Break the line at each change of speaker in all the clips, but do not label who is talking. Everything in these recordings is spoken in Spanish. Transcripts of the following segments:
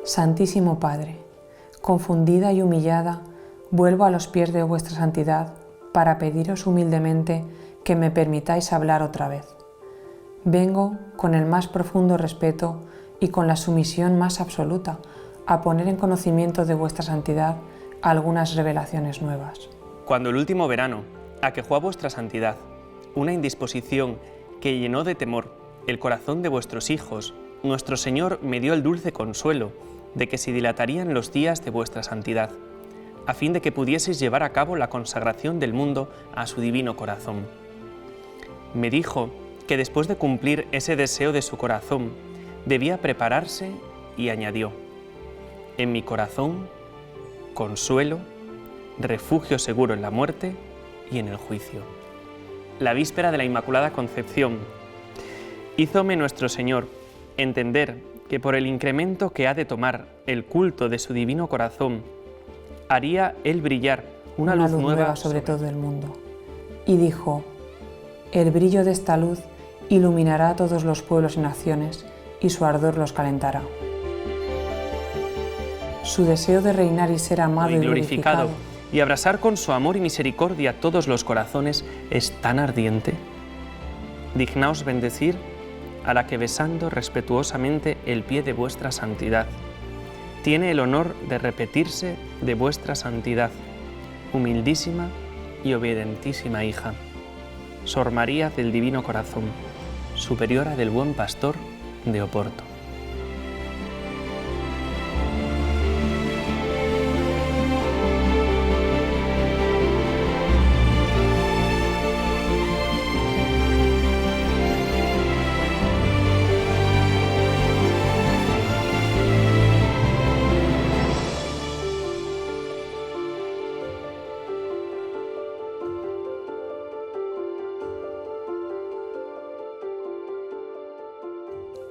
Santísimo Padre, confundida y humillada, vuelvo a los pies de vuestra santidad para pediros humildemente que me permitáis hablar otra vez. Vengo con el más profundo respeto y con la sumisión más absoluta a poner en conocimiento de vuestra santidad algunas revelaciones nuevas.
Cuando el último verano aquejó a vuestra santidad una indisposición que llenó de temor el corazón de vuestros hijos, nuestro Señor me dio el dulce consuelo de que se dilatarían los días de vuestra santidad, a fin de que pudieseis llevar a cabo la consagración del mundo a su divino corazón. Me dijo que después de cumplir ese deseo de su corazón, debía prepararse y añadió: en mi corazón, consuelo, refugio seguro en la muerte y en el juicio. La víspera de la Inmaculada Concepción, hízome nuestro Señor entender que por el incremento que ha de tomar el culto de su divino corazón, haría él brillar una luz nueva
sobre todo el mundo. Y dijo: el brillo de esta luz iluminará a todos los pueblos y naciones, y su ardor los calentará. Su deseo de reinar y ser amado y glorificado
y abrasar con su amor y misericordia todos los corazones es tan ardiente. Dignaos bendecir a la que, besando respetuosamente el pie de vuestra santidad, tiene el honor de repetirse de vuestra santidad, humildísima y obedientísima hija, Sor María del Divino Corazón, superiora del Buen Pastor de Oporto.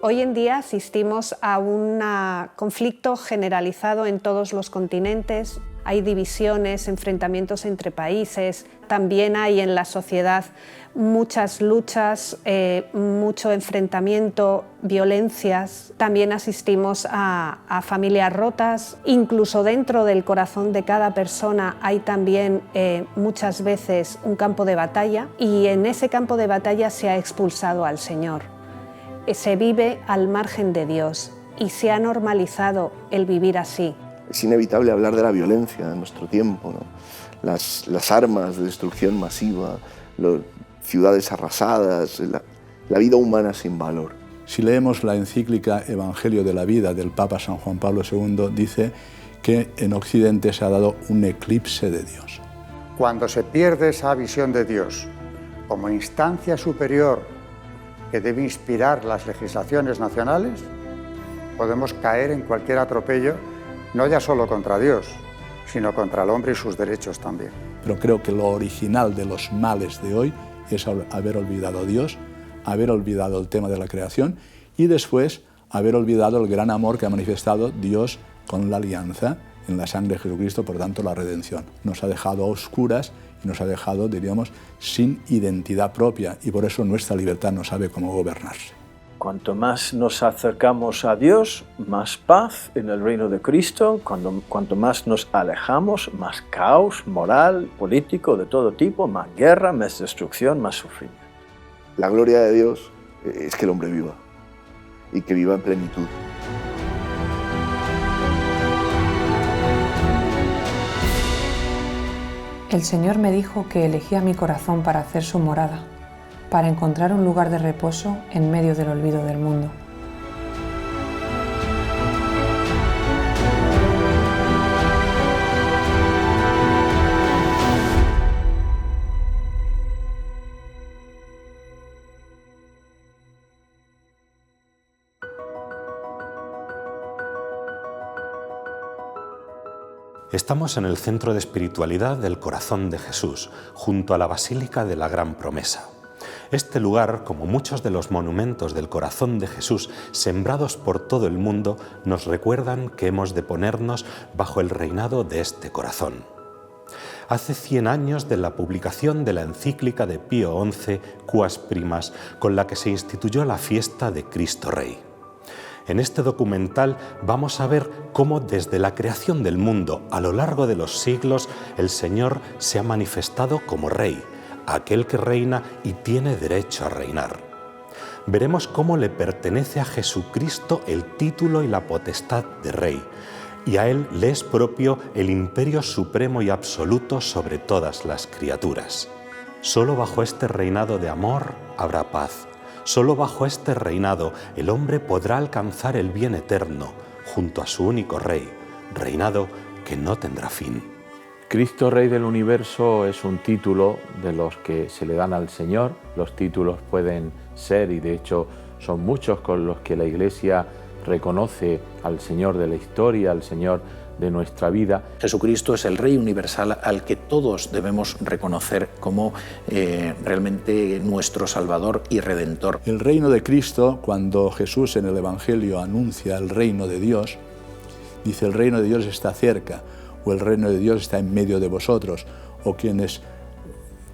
Hoy en día asistimos a un conflicto generalizado en todos los continentes. Hay divisiones, enfrentamientos entre países, también hay en la sociedad muchas luchas, mucho enfrentamiento, violencias. También asistimos a familias rotas. Incluso dentro del corazón de cada persona hay también muchas veces un campo de batalla, y en ese campo de batalla se ha expulsado al Señor. Se vive al margen de Dios y se ha normalizado el vivir así.
Es inevitable hablar de la violencia en nuestro tiempo, ¿no? Las armas de destrucción masiva, ciudades arrasadas, la vida humana sin valor.
Si leemos la encíclica Evangelio de la Vida del Papa San Juan Pablo II, dice que en Occidente se ha dado un eclipse de Dios.
Cuando se pierde esa visión de Dios como instancia superior que debe inspirar las legislaciones nacionales, podemos caer en cualquier atropello, no ya solo contra Dios, sino contra el hombre y sus derechos también.
Pero creo que lo original de los males de hoy es haber olvidado a Dios, haber olvidado el tema de la creación y después haber olvidado el gran amor que ha manifestado Dios con la alianza en la sangre de Jesucristo, por tanto la redención. Nos ha dejado a oscuras y nos ha dejado, diríamos, sin identidad propia, y por eso nuestra libertad no sabe cómo gobernarse.
Cuanto más nos acercamos a Dios, más paz en el reino de Cristo. Cuanto más nos alejamos, más caos moral, político, de todo tipo, más guerra, más destrucción, más sufrimiento.
La gloria de Dios es que el hombre viva, y que viva en plenitud.
El Señor me dijo que elegía mi corazón para hacer su morada, para encontrar un lugar de reposo en medio del olvido del mundo.
Estamos en el Centro de Espiritualidad del Corazón de Jesús, junto a la Basílica de la Gran Promesa. Este lugar, como muchos de los monumentos del Corazón de Jesús sembrados por todo el mundo, nos recuerdan que hemos de ponernos bajo el reinado de este corazón. Hace 100 años de la publicación de la encíclica de Pío XI, Quas Primas, con la que se instituyó la fiesta de Cristo Rey. En este documental vamos a ver cómo desde la creación del mundo a lo largo de los siglos el Señor se ha manifestado como Rey, aquel que reina y tiene derecho a reinar. Veremos cómo le pertenece a Jesucristo el título y la potestad de Rey, y a Él le es propio el imperio supremo y absoluto sobre todas las criaturas. Solo bajo este reinado de amor habrá paz. Solo bajo este reinado el hombre podrá alcanzar el bien eterno junto a su único Rey, reinado que no tendrá fin.
Cristo Rey del Universo es un título de los que se le dan al Señor. Los títulos pueden ser, y de hecho son muchos, con los que la Iglesia reconoce al Señor de la historia, al Señor de nuestra vida.
Jesucristo es el Rey universal al que todos debemos reconocer como realmente nuestro Salvador y Redentor.
El reino de Cristo, cuando Jesús en el Evangelio anuncia el reino de Dios, dice: el reino de Dios está cerca, o el reino de Dios está en medio de vosotros, o quienes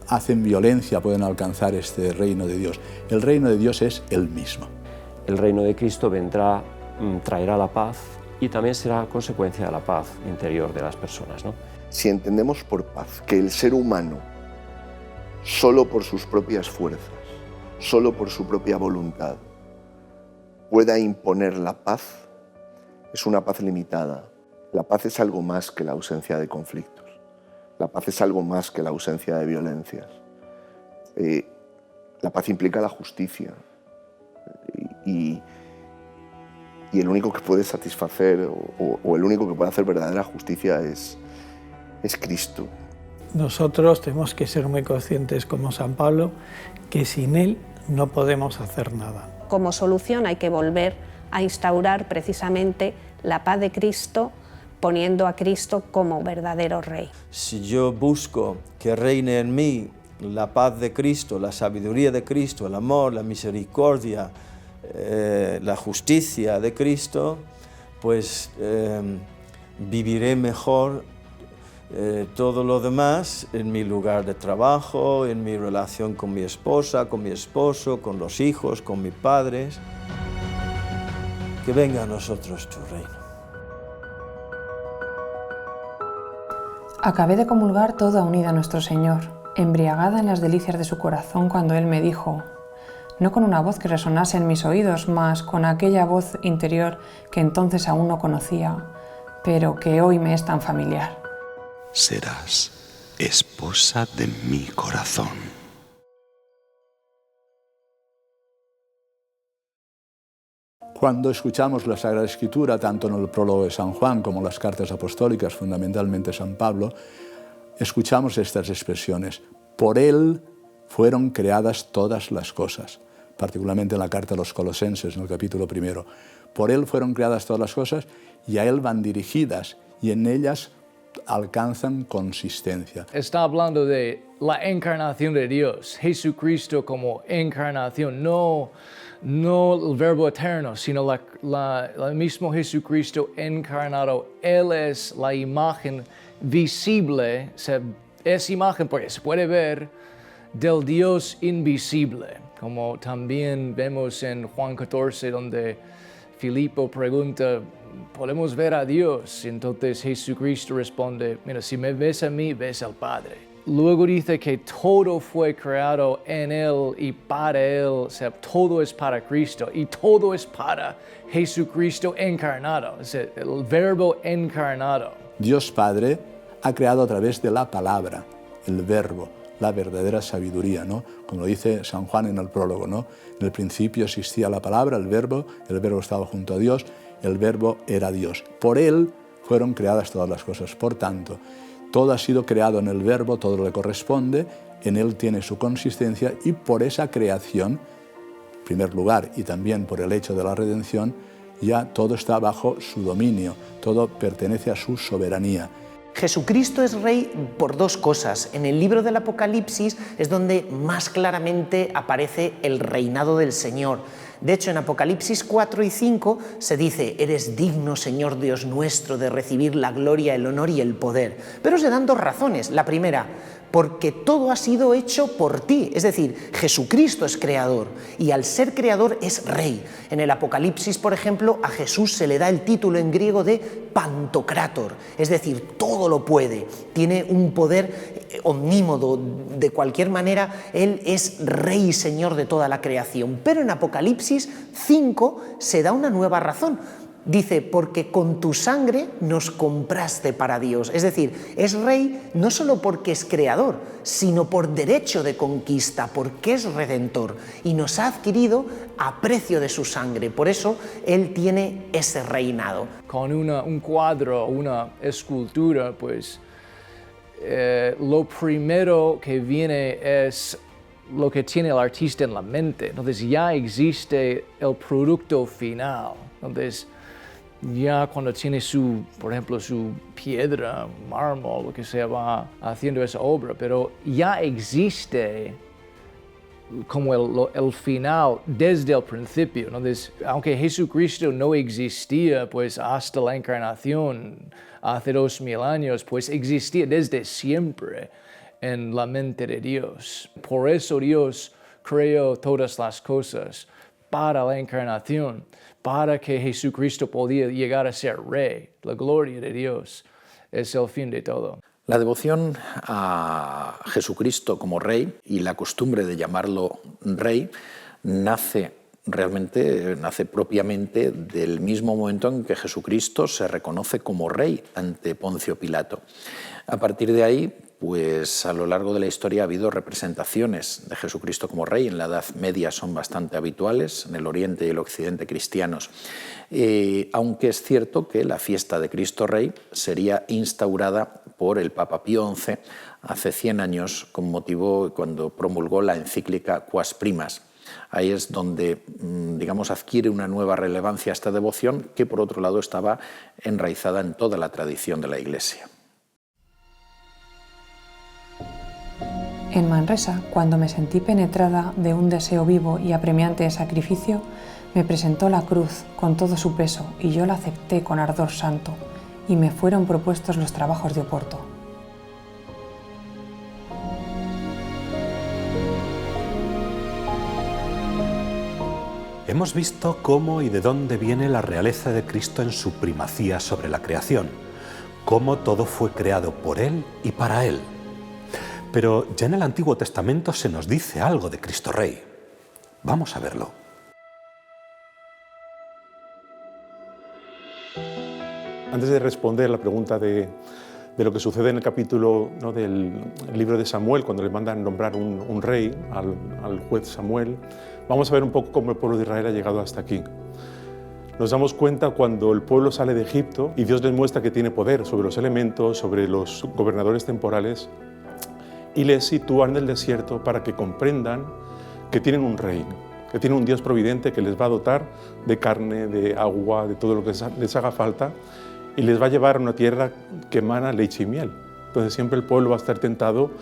hacen violencia pueden alcanzar este reino de Dios. El reino de Dios es el mismo.
El reino de Cristo vendrá, traerá la paz, y también será consecuencia de la paz interior de las personas, ¿no?
Si entendemos por paz que el ser humano, solo por sus propias fuerzas, solo por su propia voluntad, pueda imponer la paz, es una paz limitada. La paz es algo más que la ausencia de conflictos. La paz es algo más que la ausencia de violencias. La paz implica la justicia. Y el único que puede satisfacer o el único que puede hacer verdadera justicia es Cristo.
Nosotros tenemos que ser muy conscientes, como San Pablo, que sin Él no podemos hacer nada.
Como solución hay que volver a instaurar precisamente la paz de Cristo, poniendo a Cristo como verdadero Rey.
Si yo busco que reine en mí la paz de Cristo, la sabiduría de Cristo, el amor, la misericordia, la justicia de Cristo, pues viviré mejor todo lo demás en mi lugar de trabajo, en mi relación con mi esposa, con mi esposo, con los hijos, con mis padres. Que venga a nosotros tu reino.
Acabé de comulgar toda unida a nuestro Señor, embriagada en las delicias de su corazón, cuando Él me dijo, no con una voz que resonase en mis oídos, mas con aquella voz interior que entonces aún no conocía, pero que hoy me es tan familiar.
Serás esposa de mi corazón.
Cuando escuchamos la Sagrada Escritura, tanto en el prólogo de San Juan como en las cartas apostólicas, fundamentalmente San Pablo, escuchamos estas expresiones. Por Él fueron creadas todas las cosas, particularmente en la carta a los Colosenses, en el capítulo 1. Por Él fueron creadas todas las cosas y a Él van dirigidas y en ellas alcanzan consistencia.
Está hablando de la encarnación de Dios, Jesucristo como encarnación, no el verbo eterno, sino el mismo Jesucristo encarnado. Él es la imagen visible, es imagen porque se puede ver del Dios invisible, como también vemos en Juan 14, donde Filipo pregunta, ¿podemos ver a Dios? Entonces Jesucristo responde, mira, si me ves a mí, ves al Padre. Luego dice que todo fue creado en Él y para Él, o sea, todo es para Cristo y todo es para Jesucristo encarnado, o sea, el verbo encarnado.
Dios Padre ha creado a través de la palabra, el verbo, la verdadera sabiduría, ¿no? Como lo dice San Juan en el prólogo, ¿no? En el principio existía la palabra, el verbo estaba junto a Dios, el verbo era Dios. Por Él fueron creadas todas las cosas. Por tanto, todo ha sido creado en el verbo, todo le corresponde, en Él tiene su consistencia y por esa creación, en primer lugar, y también por el hecho de la redención, ya todo está bajo su dominio, todo pertenece a su soberanía.
Jesucristo es Rey por dos cosas. En el libro del Apocalipsis es donde más claramente aparece el reinado del Señor. De hecho, en Apocalipsis 4 y 5 se dice, eres digno, Señor Dios nuestro, de recibir la gloria, el honor y el poder. Pero se dan dos razones. La primera, porque todo ha sido hecho por ti. Es decir, Jesucristo es creador y al ser creador es rey. En el Apocalipsis, por ejemplo, a Jesús se le da el título en griego de Pantocrátor, es decir, todo lo puede, tiene un poder omnímodo, de cualquier manera, Él es rey y señor de toda la creación. Pero en Apocalipsis 5 se da una nueva razón. Dice, porque con tu sangre nos compraste para Dios. Es decir, es rey no solo porque es creador, sino por derecho de conquista, porque es redentor y nos ha adquirido a precio de su sangre. Por eso Él tiene ese reinado.
Con un cuadro, una escultura, pues lo primero que viene es lo que tiene el artista en la mente. Entonces ya existe el producto final. Entonces ya cuando tiene por ejemplo, su piedra, mármol, lo que sea, va haciendo esa obra, pero ya existe como el final desde el principio. Entonces, aunque Jesucristo no existía pues hasta la encarnación hace 2000 años, pues existía desde siempre en la mente de Dios. Por eso Dios creó todas las cosas para la encarnación, para que Jesucristo podía llegar a ser rey. La gloria de Dios es el fin de todo.
La devoción a Jesucristo como rey y la costumbre de llamarlo rey nace propiamente del mismo momento en que Jesucristo se reconoce como rey ante Poncio Pilato. A partir de ahí, pues a lo largo de la historia ha habido representaciones de Jesucristo como rey. En la Edad Media son bastante habituales, en el Oriente y el Occidente cristianos. Aunque es cierto que la fiesta de Cristo Rey sería instaurada por el Papa Pío XI hace 100 años con motivo cuando promulgó la encíclica Quas Primas. Ahí es donde, digamos, adquiere una nueva relevancia esta devoción que, por otro lado, estaba enraizada en toda la tradición de la Iglesia.
En Manresa, cuando me sentí penetrada de un deseo vivo y apremiante de sacrificio, me presentó la cruz con todo su peso y yo la acepté con ardor santo, y me fueron propuestos los trabajos de Oporto.
Hemos visto cómo y de dónde viene la realeza de Cristo en su primacía sobre la creación, cómo todo fue creado por Él y para Él. Pero ya en el Antiguo Testamento se nos dice algo de Cristo Rey. Vamos a verlo.
Antes de responder la pregunta de lo que sucede en el capítulo, ¿no?, del libro de Samuel, cuando le mandan nombrar un rey al juez Samuel, vamos a ver un poco cómo el pueblo de Israel ha llegado hasta aquí. Nos damos cuenta cuando el pueblo sale de Egipto y Dios les muestra que tiene poder sobre los elementos, sobre los gobernadores temporales, y les sitúan en el desierto para que comprendan que tienen un rey, que tienen un Dios providente que les va a dotar de carne, de agua, de todo lo que les haga falta, y les va a llevar a una tierra que emana leche y miel. Entonces siempre el pueblo va a estar tentado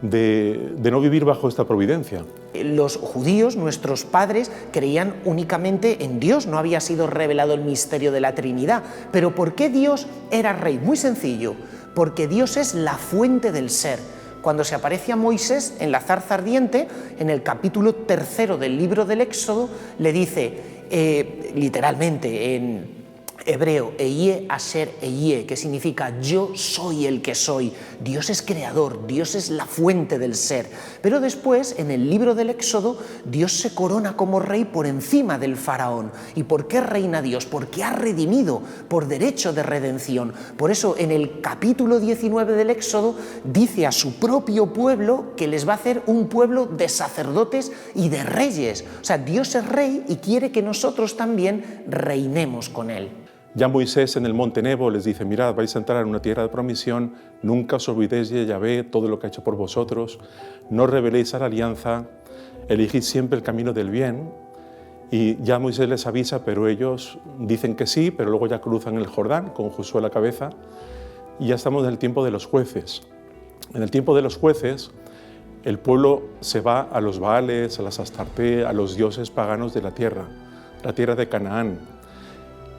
de no vivir bajo esta providencia.
Los judíos, nuestros padres, creían únicamente en Dios, no había sido revelado el misterio de la Trinidad. Pero ¿por qué Dios era rey? Muy sencillo, porque Dios es la fuente del ser. Cuando se aparece a Moisés en la zarza ardiente, en el capítulo 3 del libro del Éxodo, le dice, literalmente en hebreo, Eyé Asher Eyé, que significa yo soy el que soy. Dios es creador, Dios es la fuente del ser. Pero después, en el libro del Éxodo, Dios se corona como rey por encima del faraón. ¿Y por qué reina Dios? Porque ha redimido por derecho de redención. Por eso, en el capítulo 19 del Éxodo, dice a su propio pueblo que les va a hacer un pueblo de sacerdotes y de reyes. O sea, Dios es rey y quiere que nosotros también reinemos con él.
Ya Moisés en el monte Nebo les dice, mirad, vais a entrar en una tierra de promisión, nunca os olvidéis de Yahvé, todo lo que ha hecho por vosotros, no rebeléis a la alianza, elegid siempre el camino del bien. Y ya Moisés les avisa, pero ellos dicen que sí, pero luego ya cruzan el Jordán con Josué a la cabeza, y ya estamos en el tiempo de los jueces. En el tiempo de los jueces, el pueblo se va a los Baales, a las Astarté, a los dioses paganos de la tierra de Canaán,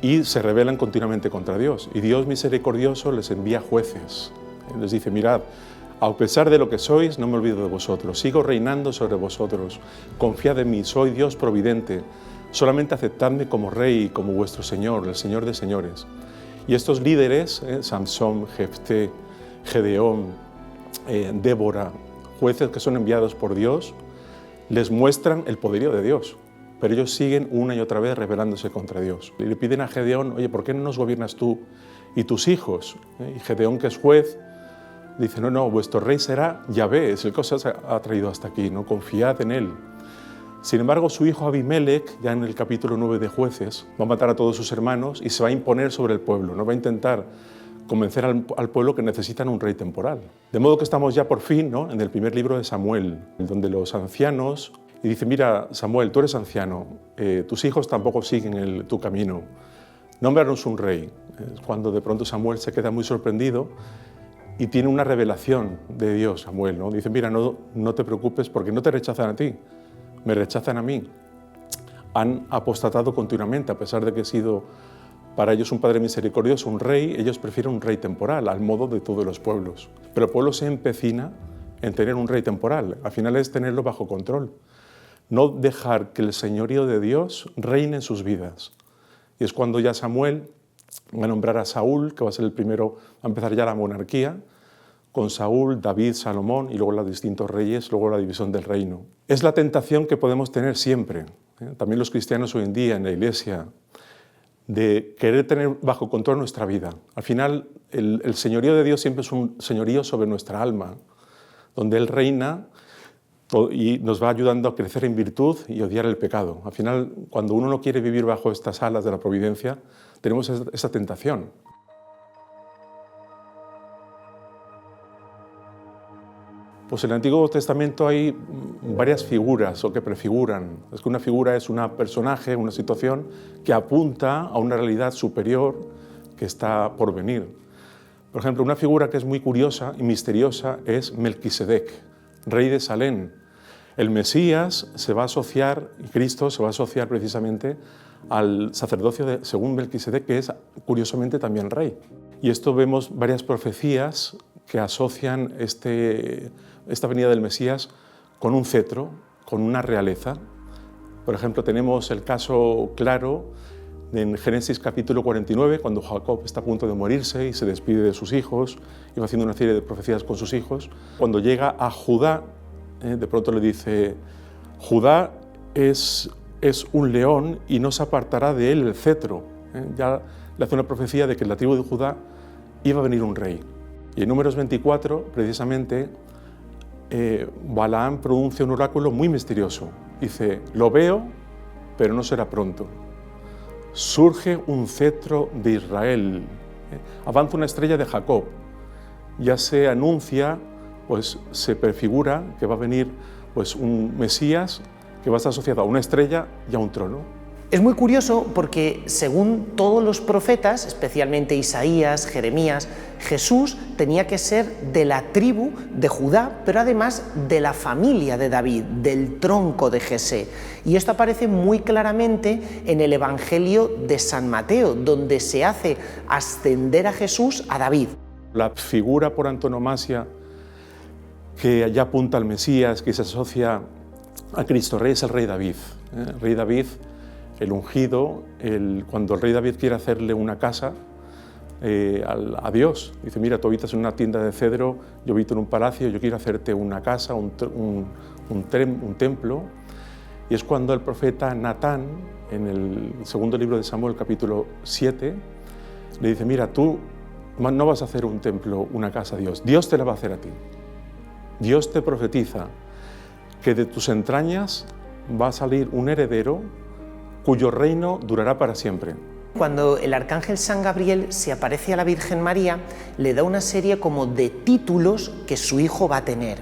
y se rebelan continuamente contra Dios. Y Dios misericordioso les envía jueces. Les dice, mirad, A pesar de lo que sois, no me olvido de vosotros. Sigo reinando sobre vosotros. Confiad en mí, soy Dios providente. Solamente aceptadme como rey y como vuestro Señor, el Señor de señores. Y estos líderes, Samsón, Jefté, Gedeón, Débora, jueces que son enviados por Dios, les muestran el poderío de Dios. Pero ellos siguen una y otra vez rebelándose contra Dios. Y le piden a Gedeón, oye, ¿por qué no nos gobiernas tú y tus hijos? Y Gedeón, que es juez, dice, no, vuestro rey será Yahvé, es el que os ha traído hasta aquí, no confiad en él. Sin embargo, su hijo Abimelech, ya en el capítulo 9 de Jueces, va a matar a todos sus hermanos y se va a imponer sobre el pueblo, no va a intentar convencer al pueblo que necesitan un rey temporal. De modo que estamos ya por fin, ¿no?, en el primer libro de Samuel, donde los ancianos, y dice, mira, Samuel, tú eres anciano, tus hijos tampoco siguen tu camino, nómbranos un rey. Es cuando de pronto Samuel se queda muy sorprendido y tiene una revelación de Dios, Samuel, ¿no? Dice, mira, no te preocupes porque no te rechazan a ti, me rechazan a mí. Han apostatado continuamente, a pesar de que he sido para ellos un padre misericordioso, un rey, ellos prefieren un rey temporal, al modo de todos los pueblos. Pero el pueblo se empecina en tener un rey temporal, al final es tenerlo bajo control. No dejar que el señorío de Dios reine en sus vidas. Y es cuando ya Samuel va a nombrar a Saúl, que va a ser el primero, va a empezar ya la monarquía, con Saúl, David, Salomón y luego los distintos reyes, luego la división del reino. Es la tentación que podemos tener siempre, también los cristianos hoy en día en la iglesia, de querer tener bajo control nuestra vida. Al final, el señorío de Dios siempre es un señorío sobre nuestra alma, donde Él reina y nos va ayudando a crecer en virtud y odiar el pecado. Al final, cuando uno no quiere vivir bajo estas alas de la providencia, tenemos esa tentación. Pues en el Antiguo Testamento hay varias figuras o que prefiguran. Es que una figura es un personaje, una situación que apunta a una realidad superior que está por venir. Por ejemplo, una figura que es muy curiosa y misteriosa es Melquisedec, rey de Salem. El Mesías se va a asociar, y Cristo se va a asociar precisamente al sacerdocio según Melquisedec, que es curiosamente también rey. Y esto vemos varias profecías que asocian esta venida del Mesías con un cetro, con una realeza. Por ejemplo, tenemos el caso claro en Génesis capítulo 49, cuando Jacob está a punto de morirse y se despide de sus hijos y va haciendo una serie de profecías con sus hijos. Cuando llega a Judá, de pronto le dice, Judá es un león y no se apartará de él el cetro. Ya le hace una profecía de que en la tribu de Judá iba a venir un rey. Y en Números 24, precisamente, Balaam pronuncia un oráculo muy misterioso. Dice, lo veo, pero no será pronto. Surge un cetro de Israel. Avanza una estrella de Jacob. Ya se anuncia, pues se prefigura que va a venir pues, un Mesías que va a estar asociado a una estrella y a un trono.
Es muy curioso porque, según todos los profetas, especialmente Isaías, Jeremías, Jesús tenía que ser de la tribu de Judá, pero además de la familia de David, del tronco de Jesé. Y esto aparece muy claramente en el Evangelio de San Mateo, donde se hace ascender a Jesús a David.
La figura por antonomasia que ya apunta al Mesías, que se asocia a Cristo Rey, es el rey David. El rey David, el ungido, cuando el rey David quiere hacerle una casa a Dios, dice, mira, tú habitas en una tienda de cedro, yo habito en un palacio, yo quiero hacerte una casa, un templo. Y es cuando el profeta Natán, en el segundo libro de Samuel, capítulo 7, le dice, mira, tú no vas a hacer un templo, una casa a Dios, Dios te la va a hacer a ti. Dios te profetiza que de tus entrañas va a salir un heredero cuyo reino durará para siempre.
Cuando el arcángel San Gabriel se aparece a la Virgen María, le da una serie como de títulos que su hijo va a tener.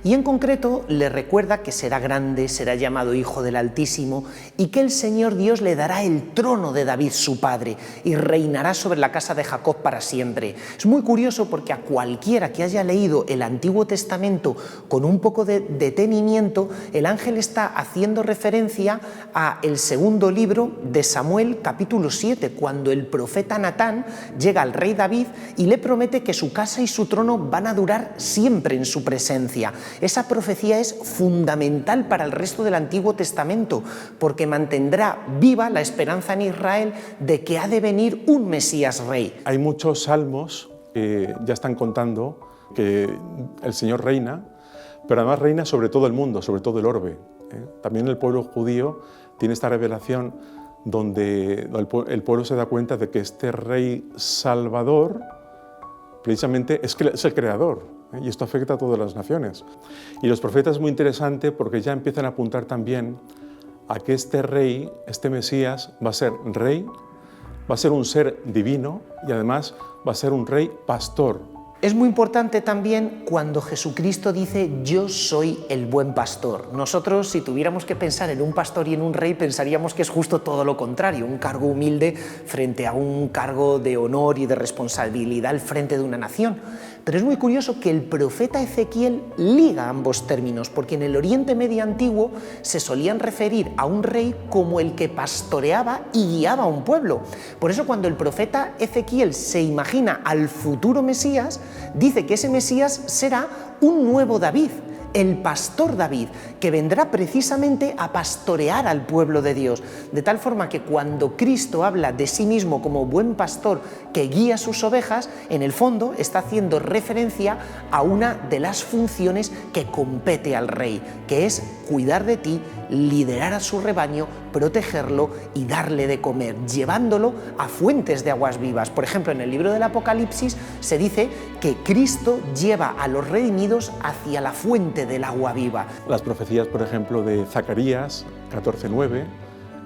Y en concreto le recuerda que será grande, será llamado Hijo del Altísimo y que el Señor Dios le dará el trono de David su padre y reinará sobre la casa de Jacob para siempre. Es muy curioso porque a cualquiera que haya leído el Antiguo Testamento con un poco de detenimiento, el ángel está haciendo referencia a el segundo libro de Samuel, capítulo 7, cuando el profeta Natán llega al rey David y le promete que su casa y su trono van a durar siempre en su presencia. Esa profecía es fundamental para el resto del Antiguo Testamento porque mantendrá viva la esperanza en Israel de que ha de venir un Mesías rey.
Hay muchos salmos que ya están contando que el Señor reina, pero además reina sobre todo el mundo, sobre todo el orbe. También el pueblo judío tiene esta revelación donde el pueblo se da cuenta de que este rey salvador precisamente es el creador. Y esto afecta a todas las naciones. Y los profetas es muy interesante porque ya empiezan a apuntar también a que este rey, este Mesías, va a ser rey, va a ser un ser divino y además va a ser un rey pastor.
Es muy importante también cuando Jesucristo dice yo soy el buen pastor. Nosotros, si tuviéramos que pensar en un pastor y en un rey, pensaríamos que es justo todo lo contrario, un cargo humilde frente a un cargo de honor y de responsabilidad al frente de una nación. Pero es muy curioso que el profeta Ezequiel liga ambos términos, porque en el Oriente Medio antiguo se solían referir a un rey como el que pastoreaba y guiaba a un pueblo. Por eso cuando el profeta Ezequiel se imagina al futuro Mesías, dice que ese Mesías será un nuevo David, el pastor David, que vendrá precisamente a pastorear al pueblo de Dios. De tal forma que cuando Cristo habla de sí mismo como buen pastor que guía sus ovejas, en el fondo está haciendo referencia a una de las funciones que compete al rey, que es cuidar de ti, liderar a su rebaño, protegerlo y darle de comer, llevándolo a fuentes de aguas vivas. Por ejemplo, en el libro del Apocalipsis se dice que Cristo lleva a los redimidos hacia la fuente del agua viva.
Las profecías, por ejemplo, de Zacarías 14:9,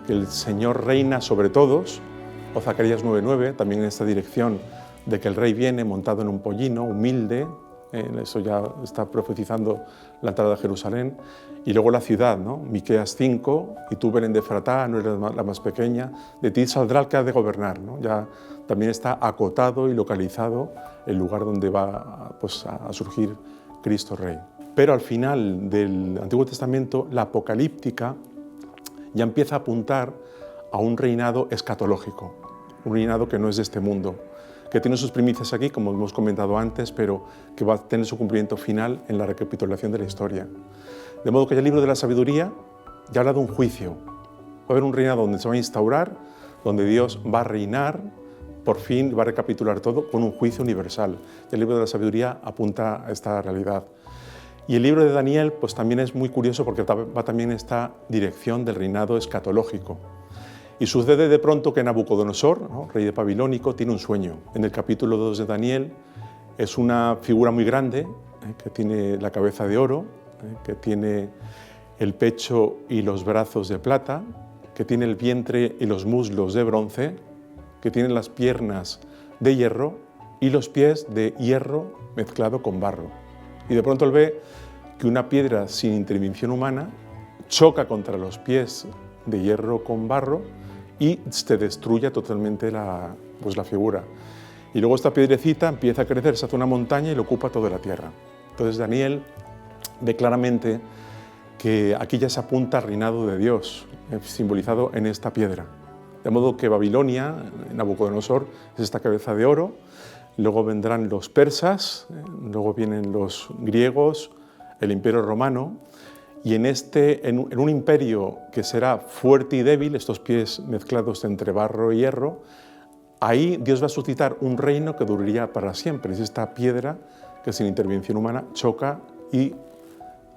que el Señor reina sobre todos, o Zacarías 9:9, también en esta dirección de que el rey viene montado en un pollino, humilde, eso ya está profetizando la entrada a Jerusalén. Y luego la ciudad, ¿no? Miqueas 5, y tú, Belén de Efratá, no eres la más pequeña, de ti saldrá el que ha de gobernar, ¿no? Ya también está acotado y localizado el lugar donde va pues, a surgir Cristo Rey. Pero al final del Antiguo Testamento, la apocalíptica ya empieza a apuntar a un reinado escatológico, un reinado que no es de este mundo, que tiene sus primicias aquí, como hemos comentado antes, pero que va a tener su cumplimiento final en la recapitulación de la historia. De modo que el libro de la sabiduría ya habla de un juicio. Va a haber un reinado donde se va a instaurar, donde Dios va a reinar, por fin va a recapitular todo con un juicio universal. El libro de la sabiduría apunta a esta realidad. Y el libro de Daniel pues también es muy curioso porque va también en esta dirección del reinado escatológico. Y sucede de pronto que Nabucodonosor, ¿no?, rey de Babilónico, tiene un sueño. En el capítulo 2 de Daniel es una figura muy grande, que tiene la cabeza de oro, que tiene el pecho y los brazos de plata, que tiene el vientre y los muslos de bronce, que tiene las piernas de hierro y los pies de hierro mezclado con barro. Y de pronto él ve que una piedra sin intervención humana choca contra los pies de hierro con barro y se destruye totalmente la figura. Y luego esta piedrecita empieza a crecer, se hace una montaña y lo ocupa toda la tierra. Entonces Daniel ve claramente que aquí ya se apunta al reinado de Dios, simbolizado en esta piedra. De modo que Babilonia, Nabucodonosor, es esta cabeza de oro, luego vendrán los persas, luego vienen los griegos, el imperio romano, y en un imperio que será fuerte y débil, estos pies mezclados entre barro y hierro, ahí Dios va a suscitar un reino que duraría para siempre. Es esta piedra que sin intervención humana choca y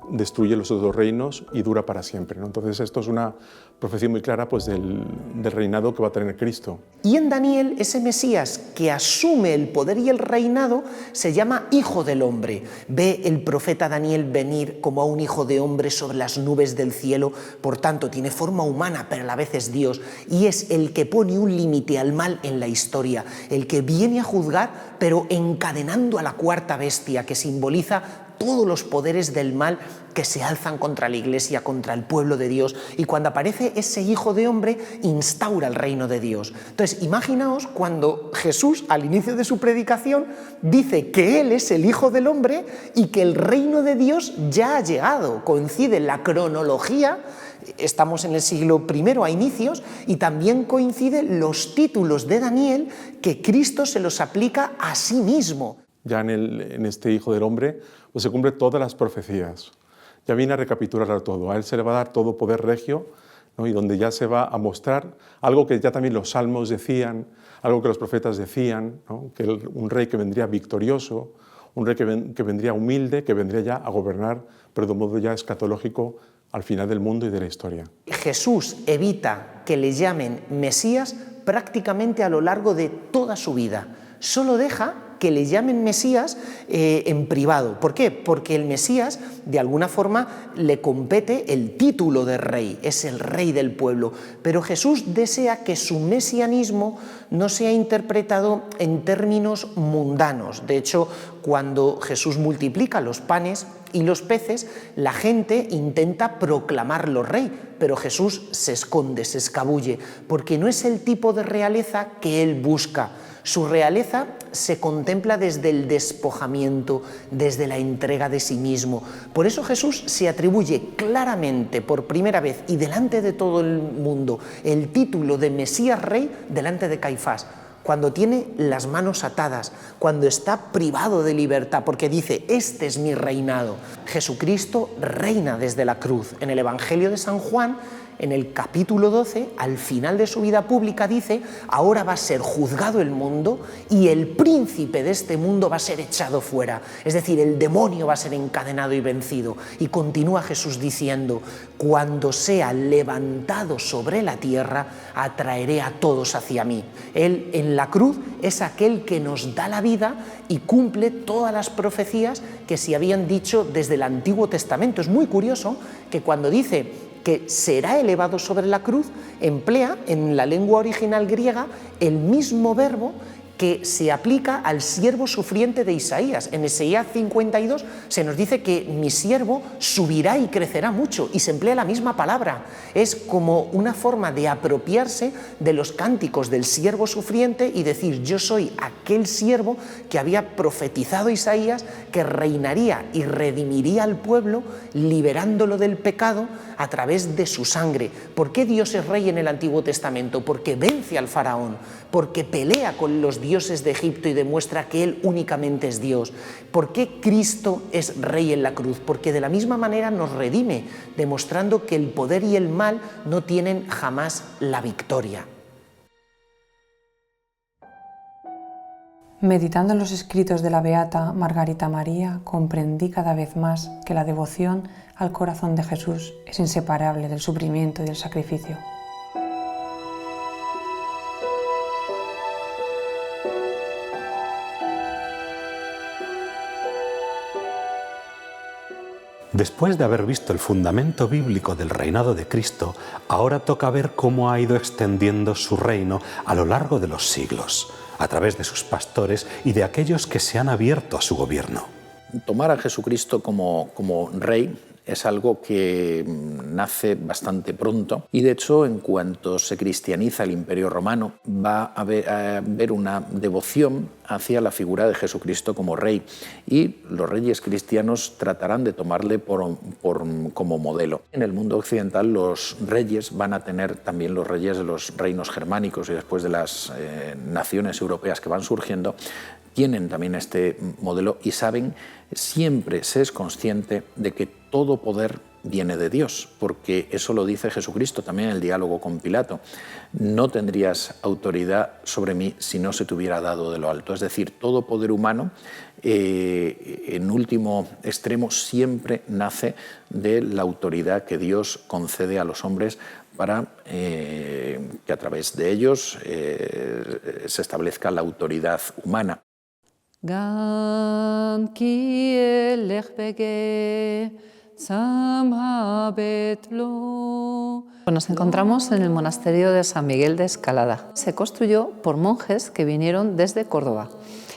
destruye los otros reinos y dura para siempre, ¿no? Entonces esto es una profecía muy clara pues, del reinado que va a tener Cristo.
Y en Daniel, ese Mesías que asume el poder y el reinado se llama Hijo del Hombre. Ve el profeta Daniel venir como a un hijo de hombre sobre las nubes del cielo, por tanto tiene forma humana, pero a la vez es Dios, y es el que pone un límite al mal en la historia, el que viene a juzgar, pero encadenando a la cuarta bestia, que simboliza todos los poderes del mal que se alzan contra la Iglesia, contra el pueblo de Dios, y cuando aparece ese Hijo de Hombre, instaura el reino de Dios. Entonces, imaginaos cuando Jesús, al inicio de su predicación, dice que Él es el Hijo del Hombre y que el reino de Dios ya ha llegado. Coincide la cronología, estamos en el siglo I a inicios, y también coinciden los títulos de Daniel que Cristo se los aplica a sí mismo.
Ya en este Hijo del Hombre pues se cumplen todas las profecías. Ya viene a recapitular todo. A Él se le va a dar todo poder regio, ¿no? Y donde ya se va a mostrar algo que ya también los salmos decían, algo que los profetas decían, ¿no? Que un rey que vendría victorioso, un rey que vendría humilde, que vendría ya a gobernar, pero de un modo ya escatológico al final del mundo y de la historia.
Jesús evita que le llamen Mesías prácticamente a lo largo de toda su vida. Solo deja que le llamen Mesías en privado. ¿Por qué? Porque el Mesías, de alguna forma, le compete el título de rey, es el rey del pueblo. Pero Jesús desea que su mesianismo no sea interpretado en términos mundanos. De hecho, cuando Jesús multiplica los panes y los peces, la gente intenta proclamarlo rey, pero Jesús se esconde, se escabulle, porque no es el tipo de realeza que él busca. Su realeza se contempla desde el despojamiento, desde la entrega de sí mismo. Por eso Jesús se atribuye claramente, por primera vez y delante de todo el mundo, el título de Mesías Rey delante de Caifás, cuando tiene las manos atadas, cuando está privado de libertad, porque dice, este es mi reinado. Jesucristo reina desde la cruz. En el Evangelio de San Juan, en el capítulo 12, al final de su vida pública, dice, ahora va a ser juzgado el mundo y el príncipe de este mundo va a ser echado fuera. Es decir, el demonio va a ser encadenado y vencido. Y continúa Jesús diciendo, cuando sea levantado sobre la tierra, atraeré a todos hacia mí. Él en la cruz es aquel que nos da la vida y cumple todas las profecías que se habían dicho desde el Antiguo Testamento. Es muy curioso que cuando dice que será elevado sobre la cruz, emplea en la lengua original griega el mismo verbo que se aplica al siervo sufriente de Isaías. En Isaías 52 se nos dice que mi siervo subirá y crecerá mucho, y se emplea la misma palabra. Es como una forma de apropiarse de los cánticos del siervo sufriente y decir, yo soy aquel siervo que había profetizado Isaías, que reinaría y redimiría al pueblo, liberándolo del pecado a través de su sangre. ¿Por qué Dios es rey en el Antiguo Testamento? Porque vence al faraón, porque pelea con los dioses de Egipto y demuestra que Él únicamente es Dios. ¿Por qué Cristo es rey en la cruz? Porque de la misma manera nos redime, demostrando que el poder y el mal no tienen jamás la victoria.
Meditando en los escritos de la beata Margarita María, comprendí cada vez más que la devoción al corazón de Jesús es inseparable del sufrimiento y del sacrificio.
Después de haber visto el fundamento bíblico del reinado de Cristo, ahora toca ver cómo ha ido extendiendo su reino a lo largo de los siglos, a través de sus pastores y de aquellos que se han abierto a su gobierno.
Tomar a Jesucristo como rey es algo que nace bastante pronto y de hecho en cuanto se cristianiza el Imperio Romano va a haber una devoción hacia la figura de Jesucristo como rey y los reyes cristianos tratarán de tomarle como modelo. En el mundo occidental los reyes van a tener también los reyes de los reinos germánicos y después de las naciones europeas que van surgiendo tienen también este modelo y saben, siempre se es consciente de que todo poder viene de Dios, porque eso lo dice Jesucristo también en el diálogo con Pilato. No tendrías autoridad sobre mí si no se te hubiera dado de lo alto. Es decir, todo poder humano, en último extremo, siempre nace de la autoridad que Dios concede a los hombres para que a través de ellos se establezca la autoridad humana.
Nos encontramos en el monasterio de San Miguel de Escalada. Se construyó por monjes que vinieron desde Córdoba.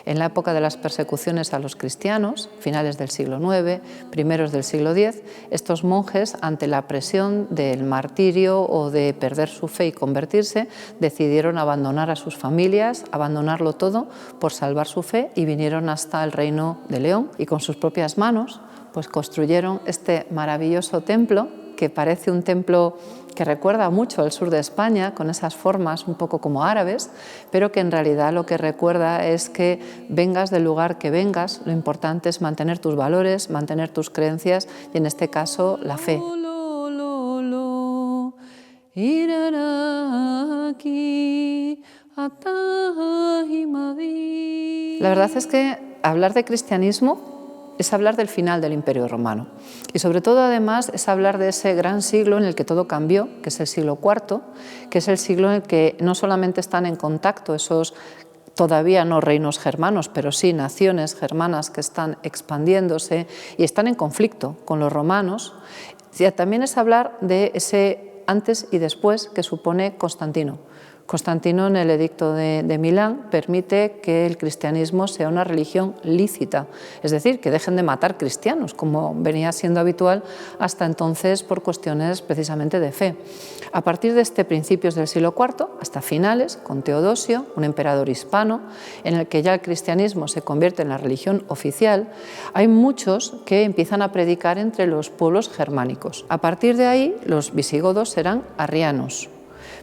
En la época de las persecuciones a los cristianos, finales del siglo IX, primeros del siglo X, estos monjes, ante la presión del martirio o de perder su fe y convertirse, decidieron abandonar a sus familias, abandonarlo todo por salvar su fe y vinieron hasta el Reino de León y con sus propias manos pues construyeron este maravilloso templo que parece un templo que recuerda mucho al sur de España, con esas formas un poco como árabes, pero que en realidad lo que recuerda es que vengas del lugar que vengas, lo importante es mantener tus valores, mantener tus creencias y en este caso la fe. La verdad es que hablar de cristianismo es hablar del final del Imperio Romano y sobre todo además es hablar de ese gran siglo en el que todo cambió, que es el siglo IV, que es el siglo en el que no solamente están en contacto esos todavía no reinos germanos, pero sí naciones germanas que están expandiéndose y están en conflicto con los romanos, también es hablar de ese antes y después que supone Constantino. Constantino, en el Edicto de Milán, permite que el cristianismo sea una religión lícita, es decir, que dejen de matar cristianos, como venía siendo habitual hasta entonces por cuestiones precisamente de fe. A partir de principios del siglo IV, hasta finales, con Teodosio, un emperador hispano, en el que ya el cristianismo se convierte en la religión oficial, hay muchos que empiezan a predicar entre los pueblos germánicos. A partir de ahí, los visigodos serán arrianos.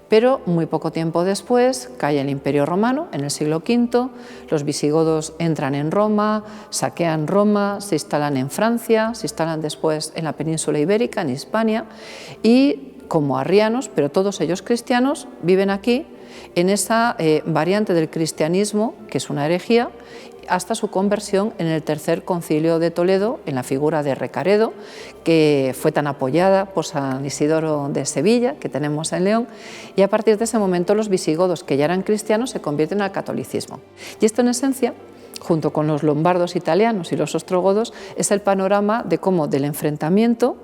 Pero muy poco tiempo después cae el Imperio Romano, en el siglo V, los visigodos entran en Roma, saquean Roma, se instalan en Francia, se instalan después en la península ibérica, en Hispania, y como arrianos, pero todos ellos cristianos, viven aquí en esa variante del cristianismo, que es una herejía, hasta su conversión en el Tercer Concilio de Toledo, en la figura de Recaredo, que fue tan apoyada por San Isidoro de Sevilla, que tenemos en León, y a partir de ese momento los visigodos, que ya eran cristianos, se convierten al catolicismo. Y esto en esencia, junto con los lombardos italianos y los ostrogodos, es el panorama de cómo del enfrentamiento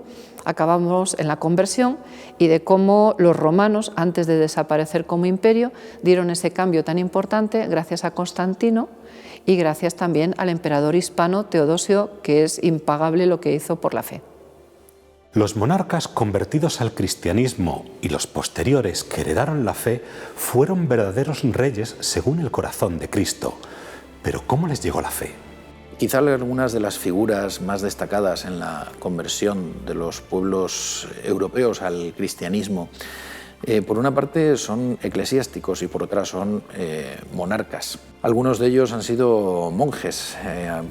acabamos en la conversión y de cómo los romanos, antes de desaparecer como imperio, dieron ese cambio tan importante gracias a Constantino y gracias también al emperador hispano Teodosio, que es impagable lo que hizo por la fe.
Los monarcas convertidos al cristianismo y los posteriores que heredaron la fe fueron verdaderos reyes según el corazón de Cristo. Pero ¿cómo les llegó la fe?
Quizá algunas de las figuras más destacadas en la conversión de los pueblos europeos al cristianismo, por una parte son eclesiásticos y por otra son monarcas. Algunos de ellos han sido monjes,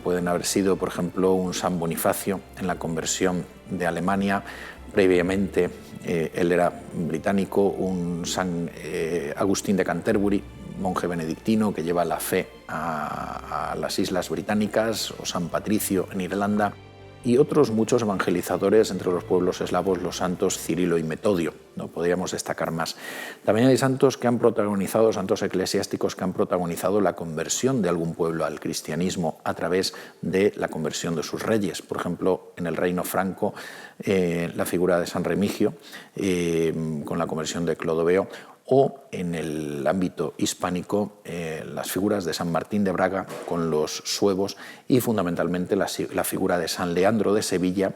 pueden haber sido, por ejemplo, un San Bonifacio en la conversión de Alemania. Previamente él era británico, un San Agustín de Canterbury, monje benedictino que lleva la fe a las Islas Británicas, o San Patricio en Irlanda, y otros muchos evangelizadores entre los pueblos eslavos, los santos Cirilo y Metodio, no podríamos destacar más. También hay santos que han protagonizado, santos eclesiásticos que han protagonizado la conversión de algún pueblo al cristianismo a través de la conversión de sus reyes. Por ejemplo, en el reino franco, la figura de San Remigio, con la conversión de Clodoveo, o en el ámbito hispánico las figuras de San Martín de Braga con los suevos y fundamentalmente la figura de San Leandro de Sevilla,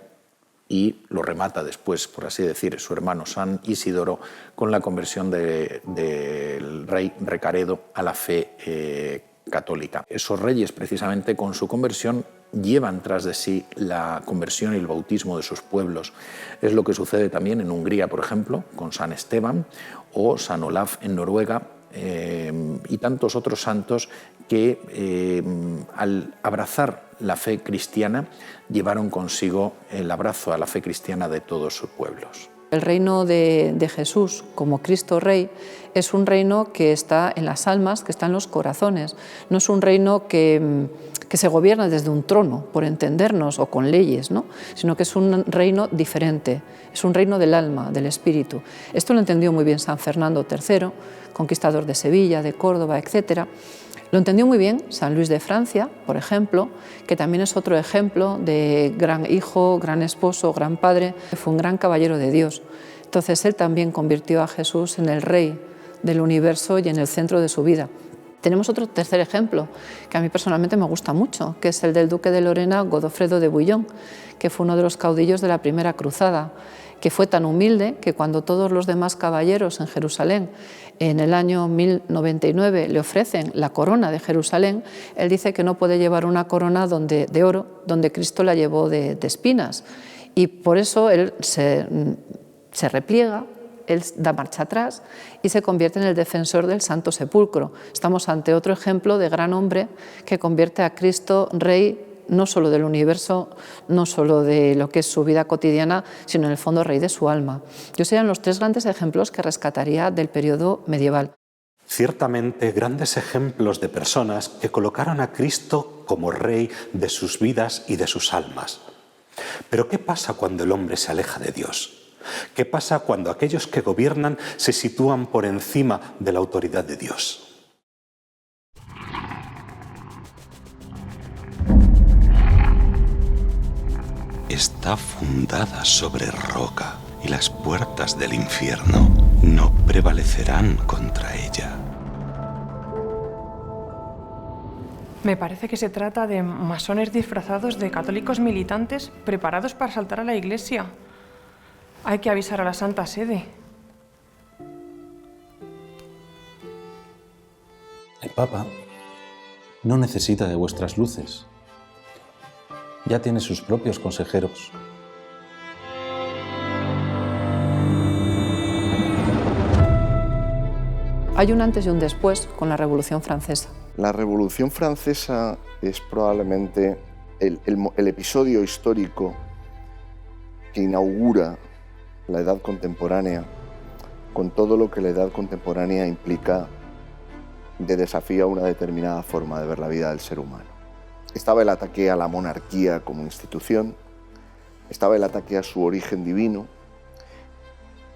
y lo remata después, por así decir, su hermano San Isidoro con la conversión del rey Recaredo a la fe católica. Esos reyes, precisamente con su conversión, llevan tras de sí la conversión y el bautismo de sus pueblos. Es lo que sucede también en Hungría, por ejemplo, con San Esteban, o San Olaf en Noruega, y tantos otros santos que al abrazar la fe cristiana llevaron consigo el abrazo a la fe cristiana de todos sus pueblos.
El reino de Jesús como Cristo Rey es un reino que está en las almas, que está en los corazones. No es un reino que se gobierna desde un trono, por entendernos, o con leyes, ¿no? Sino que es un reino diferente, es un reino del alma, del espíritu. Esto lo entendió muy bien San Fernando III, conquistador de Sevilla, de Córdoba, etc. Lo entendió muy bien San Luis de Francia, por ejemplo, que también es otro ejemplo de gran hijo, gran esposo, gran padre, fue un gran caballero de Dios. Entonces él también convirtió a Jesús en el rey del universo y en el centro de su vida. Tenemos otro tercer ejemplo, que a mí personalmente me gusta mucho, que es el del duque de Lorena, Godofredo de Bouillon, que fue uno de los caudillos de la primera cruzada, que fue tan humilde que cuando todos los demás caballeros en Jerusalén en el año 1099 le ofrecen la corona de Jerusalén, él dice que no puede llevar una corona de oro donde Cristo la llevó de espinas, y por eso él se repliega, él da marcha atrás y se convierte en el defensor del Santo Sepulcro. Estamos ante otro ejemplo de gran hombre que convierte a Cristo rey no solo del universo, no solo de lo que es su vida cotidiana, sino en el fondo rey de su alma. Yo serían los tres grandes ejemplos que rescataría del periodo medieval.
Ciertamente, grandes ejemplos de personas que colocaron a Cristo como rey de sus vidas y de sus almas. Pero ¿qué pasa cuando el hombre se aleja de Dios? ¿Qué pasa cuando aquellos que gobiernan se sitúan por encima de la autoridad de Dios? Está fundada sobre roca y las puertas del infierno no prevalecerán contra ella.
Me parece que se trata de masones disfrazados de católicos militantes preparados para asaltar a la iglesia. Hay que avisar a la Santa Sede.
El Papa no necesita de vuestras luces. Ya tiene sus propios consejeros.
Hay un antes y un después con la Revolución Francesa.
La Revolución Francesa es probablemente el episodio histórico que inaugura la edad contemporánea, con todo lo que la edad contemporánea implica de desafío a una determinada forma de ver la vida del ser humano. Estaba el ataque a la monarquía como institución, estaba el ataque a su origen divino,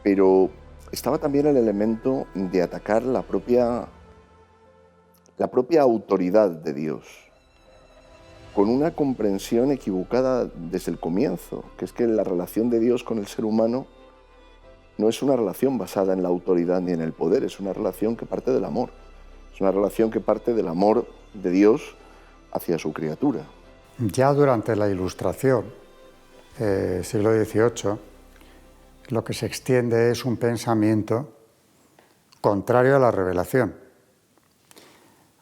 pero estaba también el elemento de atacar la propia autoridad de Dios, con una comprensión equivocada desde el comienzo, que es que la relación de Dios con el ser humano no es una relación basada en la autoridad ni en el poder, es una relación que parte del amor. Es una relación que parte del amor de Dios hacia su criatura.
Ya durante la Ilustración, siglo XVIII, lo que se extiende es un pensamiento contrario a la revelación.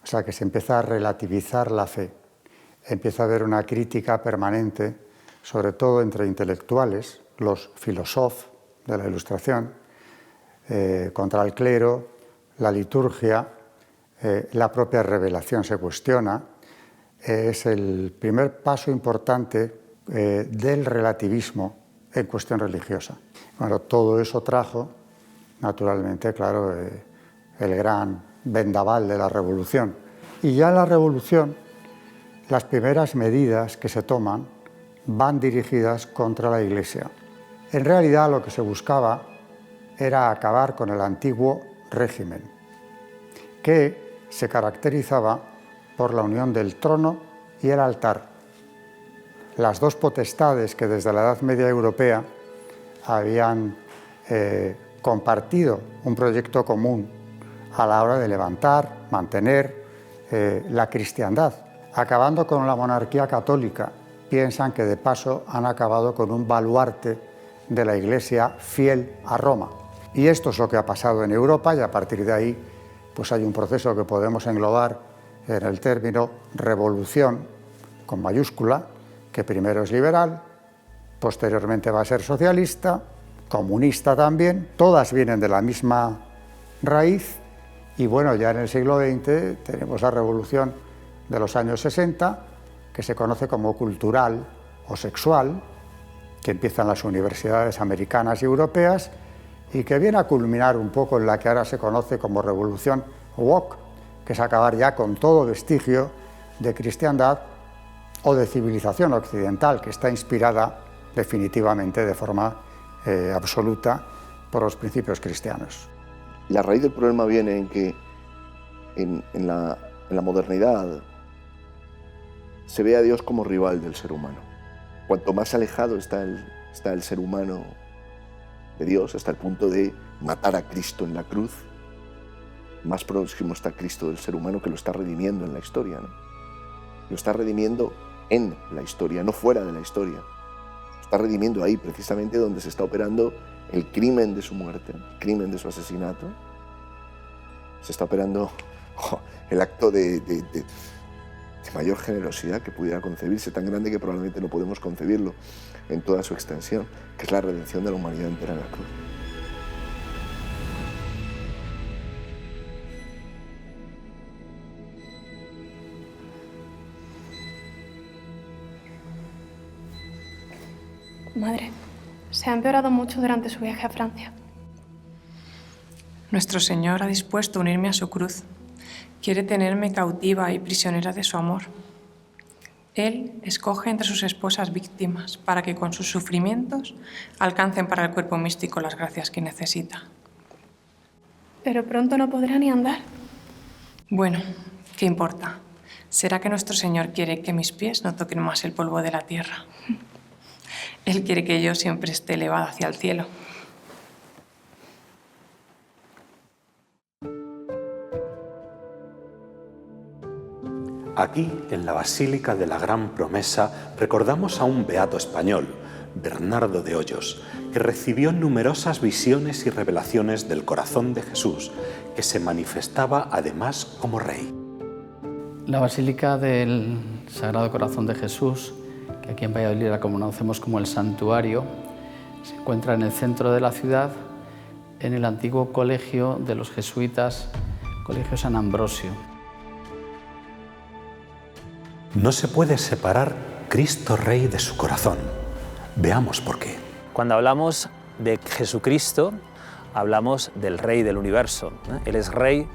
O sea, que se empieza a relativizar la fe. Empieza a haber una crítica permanente, sobre todo entre intelectuales, los filósofos de la Ilustración, contra el clero, la liturgia, la propia revelación se cuestiona. Es el primer paso importante del relativismo en cuestión religiosa. Bueno, todo eso trajo, naturalmente, claro, el gran vendaval de la Revolución. Y ya en la Revolución, las primeras medidas que se toman van dirigidas contra la Iglesia. En realidad, lo que se buscaba era acabar con el antiguo régimen, que se caracterizaba por la unión del trono y el altar. Las dos potestades que desde la Edad Media europea habían compartido un proyecto común a la hora de levantar, mantener la cristiandad. Acabando con la monarquía católica, piensan que de paso han acabado con un baluarte de la Iglesia fiel a Roma. Y esto es lo que ha pasado en Europa, y a partir de ahí pues hay un proceso que podemos englobar en el término revolución con mayúscula, que primero es liberal, posteriormente va a ser socialista, comunista también, todas vienen de la misma raíz, y bueno, ya en el siglo XX tenemos la revolución de los años 60, que se conoce como cultural o sexual, que empieza en las universidades americanas y europeas, y que viene a culminar un poco en la que ahora se conoce como revolución woke, que es acabar ya con todo vestigio de cristiandad o de civilización occidental, que está inspirada definitivamente de forma absoluta por los principios cristianos.
La raíz del problema viene en que en la modernidad se ve a Dios como rival del ser humano. Cuanto más alejado está el ser humano de Dios, hasta el punto de matar a Cristo en la cruz, más próximo está Cristo del ser humano, que lo está redimiendo en la historia, ¿no? Lo está redimiendo en la historia, no fuera de la historia. Lo está redimiendo ahí, precisamente donde se está operando el crimen de su muerte, el crimen de su asesinato. Se está operando el acto de mayor generosidad que pudiera concebirse, tan grande que probablemente no podemos concebirlo en toda su extensión, que es la redención de la humanidad entera en la cruz.
Madre, se ha empeorado mucho durante su viaje a Francia.
Nuestro Señor ha dispuesto unirme a su cruz. Quiere tenerme cautiva y prisionera de su amor. Él escoge entre sus esposas víctimas para que con sus sufrimientos alcancen para el cuerpo místico las gracias que necesita.
Pero pronto no podrá ni andar.
Bueno, ¿qué importa? ¿Será que nuestro Señor quiere que mis pies no toquen más el polvo de la tierra? Él quiere que yo siempre esté elevada hacia el cielo.
Aquí, en la Basílica de la Gran Promesa, recordamos a un beato español, Bernardo de Hoyos, que recibió numerosas visiones y revelaciones del corazón de Jesús, que se manifestaba además como rey.
La Basílica del Sagrado Corazón de Jesús, que aquí en Valladolid la conocemos como el Santuario, se encuentra en el centro de la ciudad, en el antiguo colegio de los jesuitas, Colegio San Ambrosio.
No se puede separar Cristo Rey de su corazón. Veamos por qué.
Cuando hablamos de Jesucristo, hablamos del Rey del universo. Él es Rey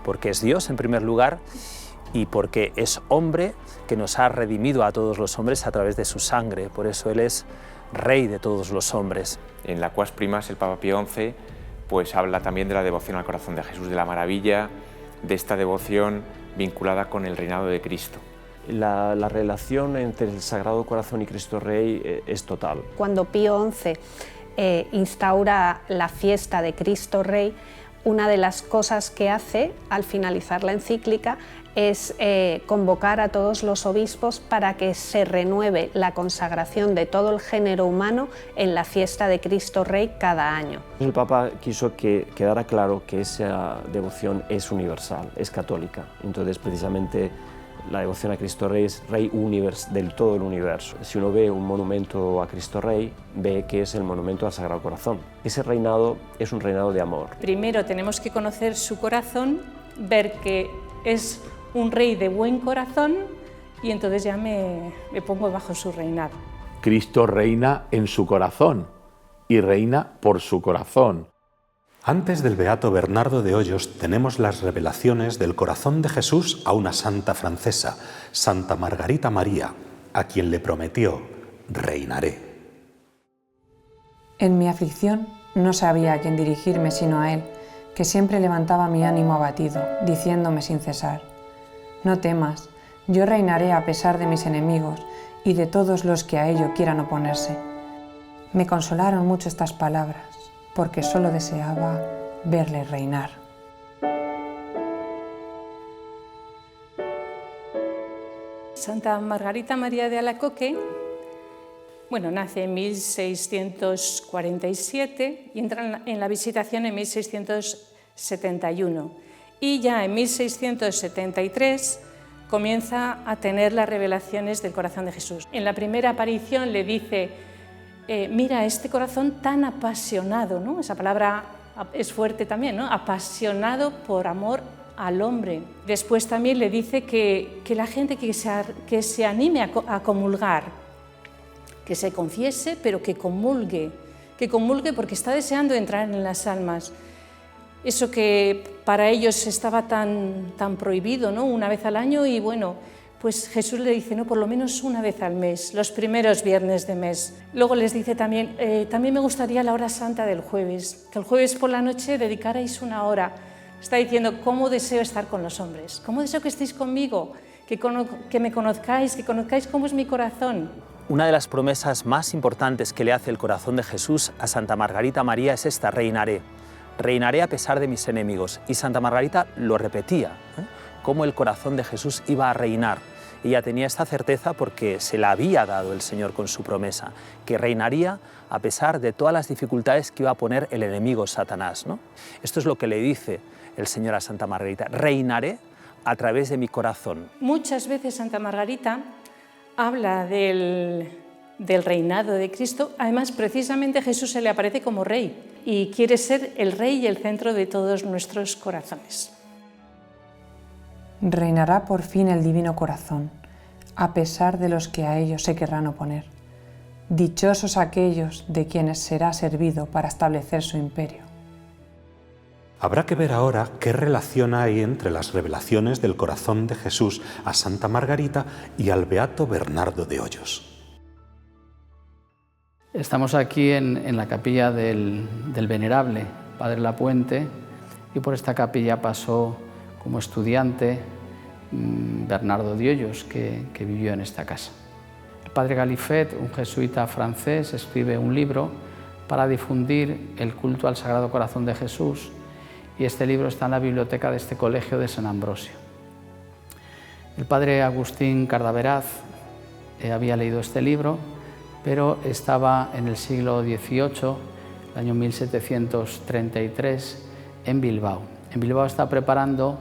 porque es Dios en primer lugar y porque es hombre que nos ha redimido a todos los hombres a través de su sangre. Por eso Él es Rey de todos los hombres.
En la Quas Primas, el Papa Pío XI pues habla también de la devoción al corazón de Jesús, de la maravilla de esta devoción vinculada con el reinado de Cristo.
La relación entre el Sagrado Corazón y Cristo Rey es total.
Cuando Pío XI instaura la fiesta de Cristo Rey, una de las cosas que hace al finalizar la encíclica es convocar a todos los obispos para que se renueve la consagración de todo el género humano en la fiesta de Cristo Rey cada año.
El Papa quiso que quedara claro que esa devoción es universal, es católica. Entonces, precisamente, la devoción a Cristo Rey es Rey del todo el universo. Si uno ve un monumento a Cristo Rey, ve que es el monumento al Sagrado Corazón. Ese reinado es un reinado de amor.
Primero tenemos que conocer su corazón, ver que es un rey de buen corazón y entonces ya me pongo bajo su reinado.
Cristo reina en su corazón y reina por su corazón.
Antes del beato Bernardo de Hoyos tenemos las revelaciones del corazón de Jesús a una santa francesa, Santa Margarita María, a quien le prometió: reinaré.
En mi aflicción no sabía a quién dirigirme sino a Él, que siempre levantaba mi ánimo abatido, diciéndome sin cesar: no temas, yo reinaré a pesar de mis enemigos y de todos los que a ello quieran oponerse. Me consolaron mucho estas palabras, porque solo deseaba verle reinar.
Santa Margarita María de Alacoque, nace en 1647 y entra en la Visitación en 1671. Y ya en 1673 comienza a tener las revelaciones del corazón de Jesús. En la primera aparición le dice: mira, este corazón tan apasionado, ¿no? Esa palabra es fuerte también, ¿no? Apasionado por amor al hombre. Después también le dice que la gente que se anime a comulgar, que se confiese, pero que comulgue porque está deseando entrar en las almas. Eso que para ellos estaba tan prohibido, ¿no? Una vez al año y pues Jesús le dice, no, por lo menos una vez al mes, los primeros viernes de mes. Luego les dice también, también me gustaría la hora santa del jueves, que el jueves por la noche dedicarais una hora. Está diciendo, cómo deseo estar con los hombres, cómo deseo que estéis conmigo, que me conozcáis, que conozcáis cómo es mi corazón.
Una de las promesas más importantes que le hace el corazón de Jesús a Santa Margarita María es esta: reinaré. reinaré a pesar de mis enemigos. Y Santa Margarita lo repetía, cómo el corazón de Jesús iba a reinar. Ella tenía esta certeza porque se la había dado el Señor con su promesa, que reinaría a pesar de todas las dificultades que iba a poner el enemigo Satanás, ¿no? Esto es lo que le dice el Señor a Santa Margarita: reinaré a través de mi corazón.
Muchas veces Santa Margarita habla del reinado de Cristo. Además, precisamente Jesús se le aparece como rey y quiere ser el rey y el centro de todos nuestros corazones.
Reinará por fin el divino corazón, a pesar de los que a ellos se querrán oponer. Dichosos aquellos de quienes será servido para establecer su imperio.
Habrá que ver ahora qué relación hay entre las revelaciones del corazón de Jesús a Santa Margarita y al beato Bernardo de Hoyos.
Estamos aquí en la capilla del Venerable Padre Lapuente, y por esta capilla pasó como estudiante Bernardo de Hoyos, que vivió en esta casa. El padre Galifet, un jesuita francés, escribe un libro para difundir el culto al Sagrado Corazón de Jesús, y este libro está en la biblioteca de este colegio de San Ambrosio. El padre Agustín Cardaveraz había leído este libro, pero estaba en el siglo XVIII, el año 1733, en Bilbao. En Bilbao está preparando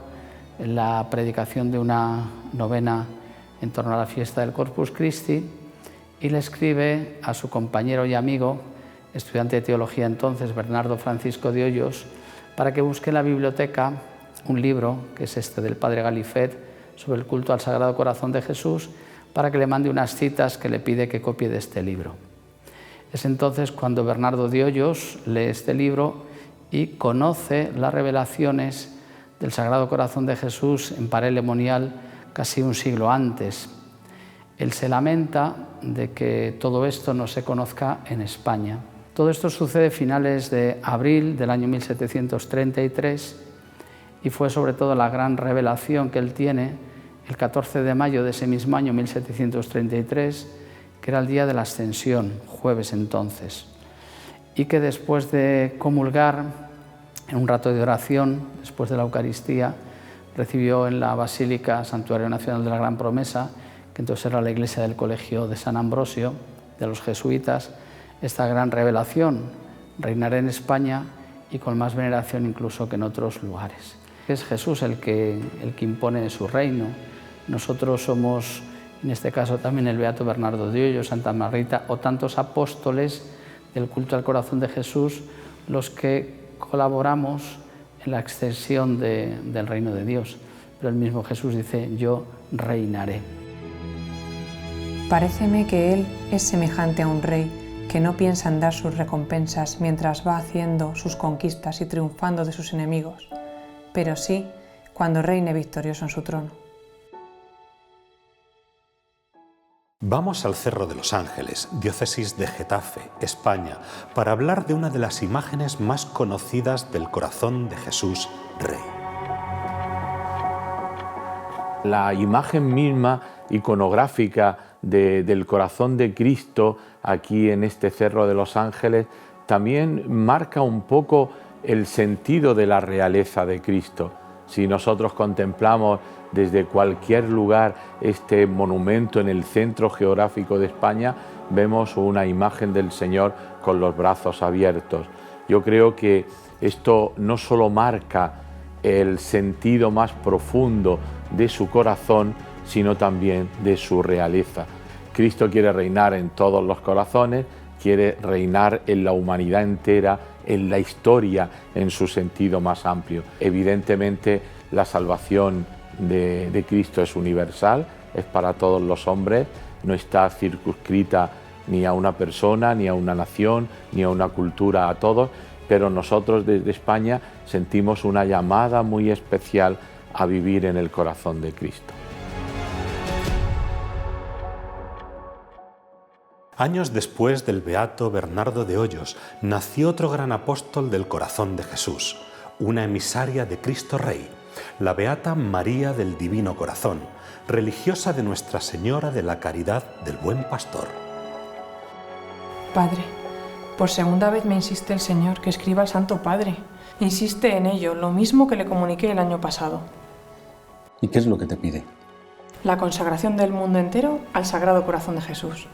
la predicación de una novena en torno a la fiesta del Corpus Christi, y le escribe a su compañero y amigo, estudiante de teología entonces, Bernardo Francisco de Hoyos, para que busque en la biblioteca un libro, que es este del padre Galifet, sobre el culto al Sagrado Corazón de Jesús, para que le mande unas citas que le pide que copie de este libro. Es entonces cuando Bernardo de Hoyos lee este libro y conoce las revelaciones del Sagrado Corazón de Jesús en Paray-le-Monial casi un siglo antes. Él se lamenta de que todo esto no se conozca en España. Todo esto sucede a finales de abril del año 1733 y fue sobre todo la gran revelación que él tiene el 14 de mayo de ese mismo año 1733, que era el día de la Ascensión, jueves entonces, y que después de comulgar en un rato de oración, después de la Eucaristía, recibió en la Basílica Santuario Nacional de la Gran Promesa, que entonces era la iglesia del colegio de San Ambrosio, de los jesuitas, esta gran revelación: reinaré en España y con más veneración incluso que en otros lugares. Es Jesús el que impone su reino. Nosotros somos, en este caso también el beato Bernardo de Hoyos, Santa Margarita o tantos apóstoles del culto al corazón de Jesús, los que colaboramos en la extensión del reino de Dios. Pero el mismo Jesús dice: yo reinaré.
Paréceme que Él es semejante a un rey que no piensa en dar sus recompensas mientras va haciendo sus conquistas y triunfando de sus enemigos, pero sí cuando reine victorioso en su trono.
Vamos al Cerro de los Ángeles, diócesis de Getafe, España, para hablar de una de las imágenes más conocidas del corazón de Jesús Rey.
La imagen misma iconográfica del corazón de Cristo aquí en este Cerro de los Ángeles también marca un poco el sentido de la realeza de Cristo. Si nosotros contemplamos desde cualquier lugar este monumento en el centro geográfico de España, vemos una imagen del Señor con los brazos abiertos. Yo creo que esto no solo marca el sentido más profundo de su corazón, sino también de su realeza. Cristo quiere reinar en todos los corazones, quiere reinar en la humanidad entera, en la historia en su sentido más amplio. Evidentemente, la salvación de Cristo es universal, es para todos los hombres, no está circunscrita ni a una persona, ni a una nación, ni a una cultura, a todos, pero nosotros desde España sentimos una llamada muy especial a vivir en el corazón de Cristo.
Años después del beato Bernardo de Hoyos, nació otro gran apóstol del corazón de Jesús, una emisaria de Cristo Rey, la beata María del Divino Corazón, religiosa de Nuestra Señora de la Caridad del Buen Pastor.
Padre,
Por segunda vez me insiste el Señor que escriba al Santo Padre. Insiste en ello, lo mismo que le comuniqué el año pasado.
¿Y qué es lo que te pide?
La consagración del mundo entero al Sagrado Corazón de Jesús.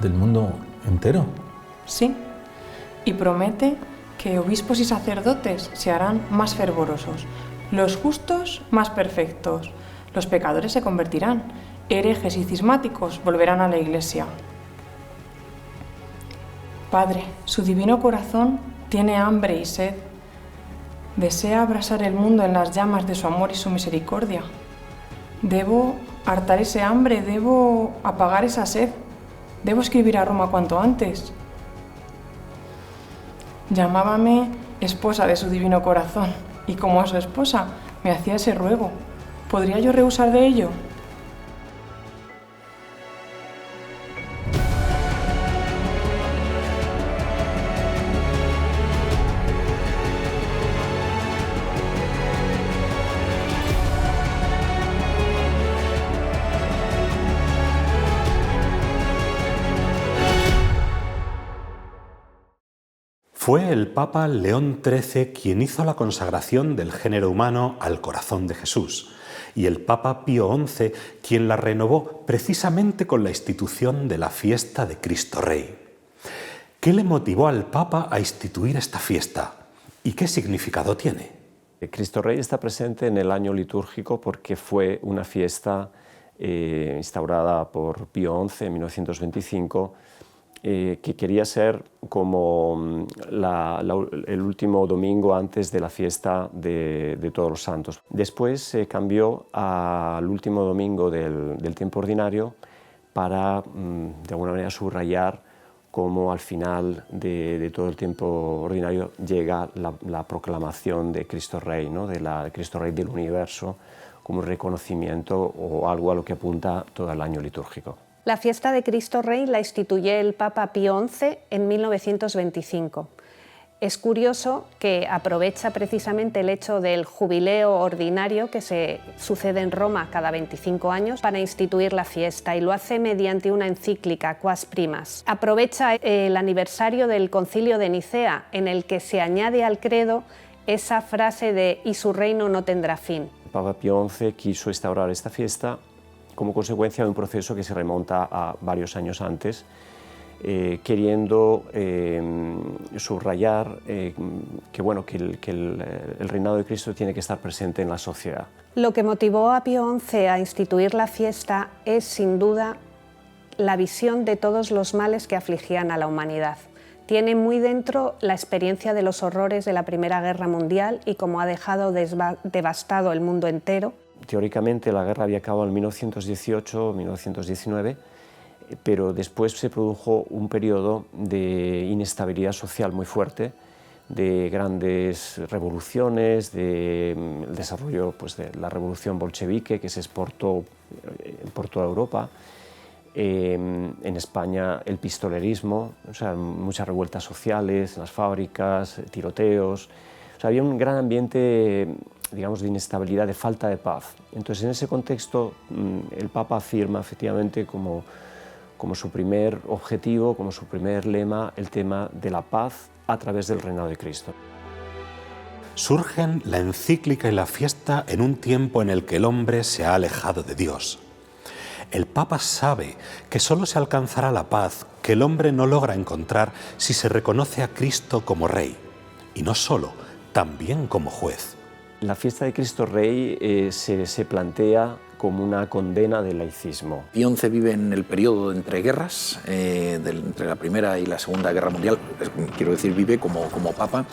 ¿Del mundo entero?
Sí. Y promete que obispos y sacerdotes se harán más fervorosos, los justos más perfectos, los pecadores se convertirán, herejes y cismáticos volverán a la Iglesia. Padre, su divino corazón tiene hambre y sed. Desea abrasar el mundo en las llamas de su amor y su misericordia. Debo hartar ese hambre, debo apagar esa sed. Debo escribir a Roma cuanto antes. Llamábame esposa de su divino corazón y como a su esposa me hacía ese ruego. ¿Podría yo rehusar de ello?
Fue el Papa León XIII quien hizo la consagración del género humano al corazón de Jesús, y el Papa Pío XI quien la renovó precisamente con la institución de la fiesta de Cristo Rey. ¿Qué le motivó al Papa a instituir esta fiesta y qué significado tiene?
Cristo Rey está presente en el año litúrgico porque fue una fiesta instaurada por Pío XI en 1925 que quería ser como el último domingo antes de la fiesta de Todos los Santos. Después se cambió al último domingo del tiempo ordinario para, de alguna manera, subrayar cómo al final de todo el tiempo ordinario llega la proclamación de Cristo Rey, ¿no? de Cristo Rey del universo, como un reconocimiento o algo a lo que apunta todo el año litúrgico.
La fiesta de Cristo Rey la instituyó el Papa Pío XI en 1925. Es curioso que aprovecha precisamente el hecho del jubileo ordinario que se sucede en Roma cada 25 años para instituir la fiesta y lo hace mediante una encíclica, Quas Primas. Aprovecha el aniversario del Concilio de Nicea en el que se añade al credo esa frase de «y su reino no tendrá fin».
El Papa Pío XI quiso instaurar esta fiesta como consecuencia de un proceso que se remonta a varios años antes, queriendo subrayar que el reinado de Cristo tiene que estar presente en la sociedad.
Lo que motivó a Pío XI a instituir la fiesta es, sin duda, la visión de todos los males que afligían a la humanidad. Tiene muy dentro la experiencia de los horrores de la Primera Guerra Mundial y cómo ha dejado devastado el mundo entero.
Teóricamente la guerra había acabado en 1918-1919, pero después se produjo un periodo de inestabilidad social muy fuerte, de grandes revoluciones, del desarrollo de la revolución bolchevique que se exportó por toda Europa, en España el pistolerismo, o sea, muchas revueltas sociales en las fábricas, tiroteos, o sea, había un gran ambiente, digamos, de inestabilidad, de falta de paz. Entonces, en ese contexto, el Papa afirma efectivamente como su primer objetivo, como su primer lema, el tema de la paz a través del reinado de Cristo.
Surgen la encíclica y la fiesta en un tiempo en el que el hombre se ha alejado de Dios. El Papa sabe que solo se alcanzará la paz que el hombre no logra encontrar si se reconoce a Cristo como Rey, y no solo, también como juez.
La fiesta de Cristo Rey se plantea como una condena del laicismo.
Pío XI vive en el periodo entre guerras, entre la Primera y la Segunda Guerra Mundial, quiero decir, vive como Papa,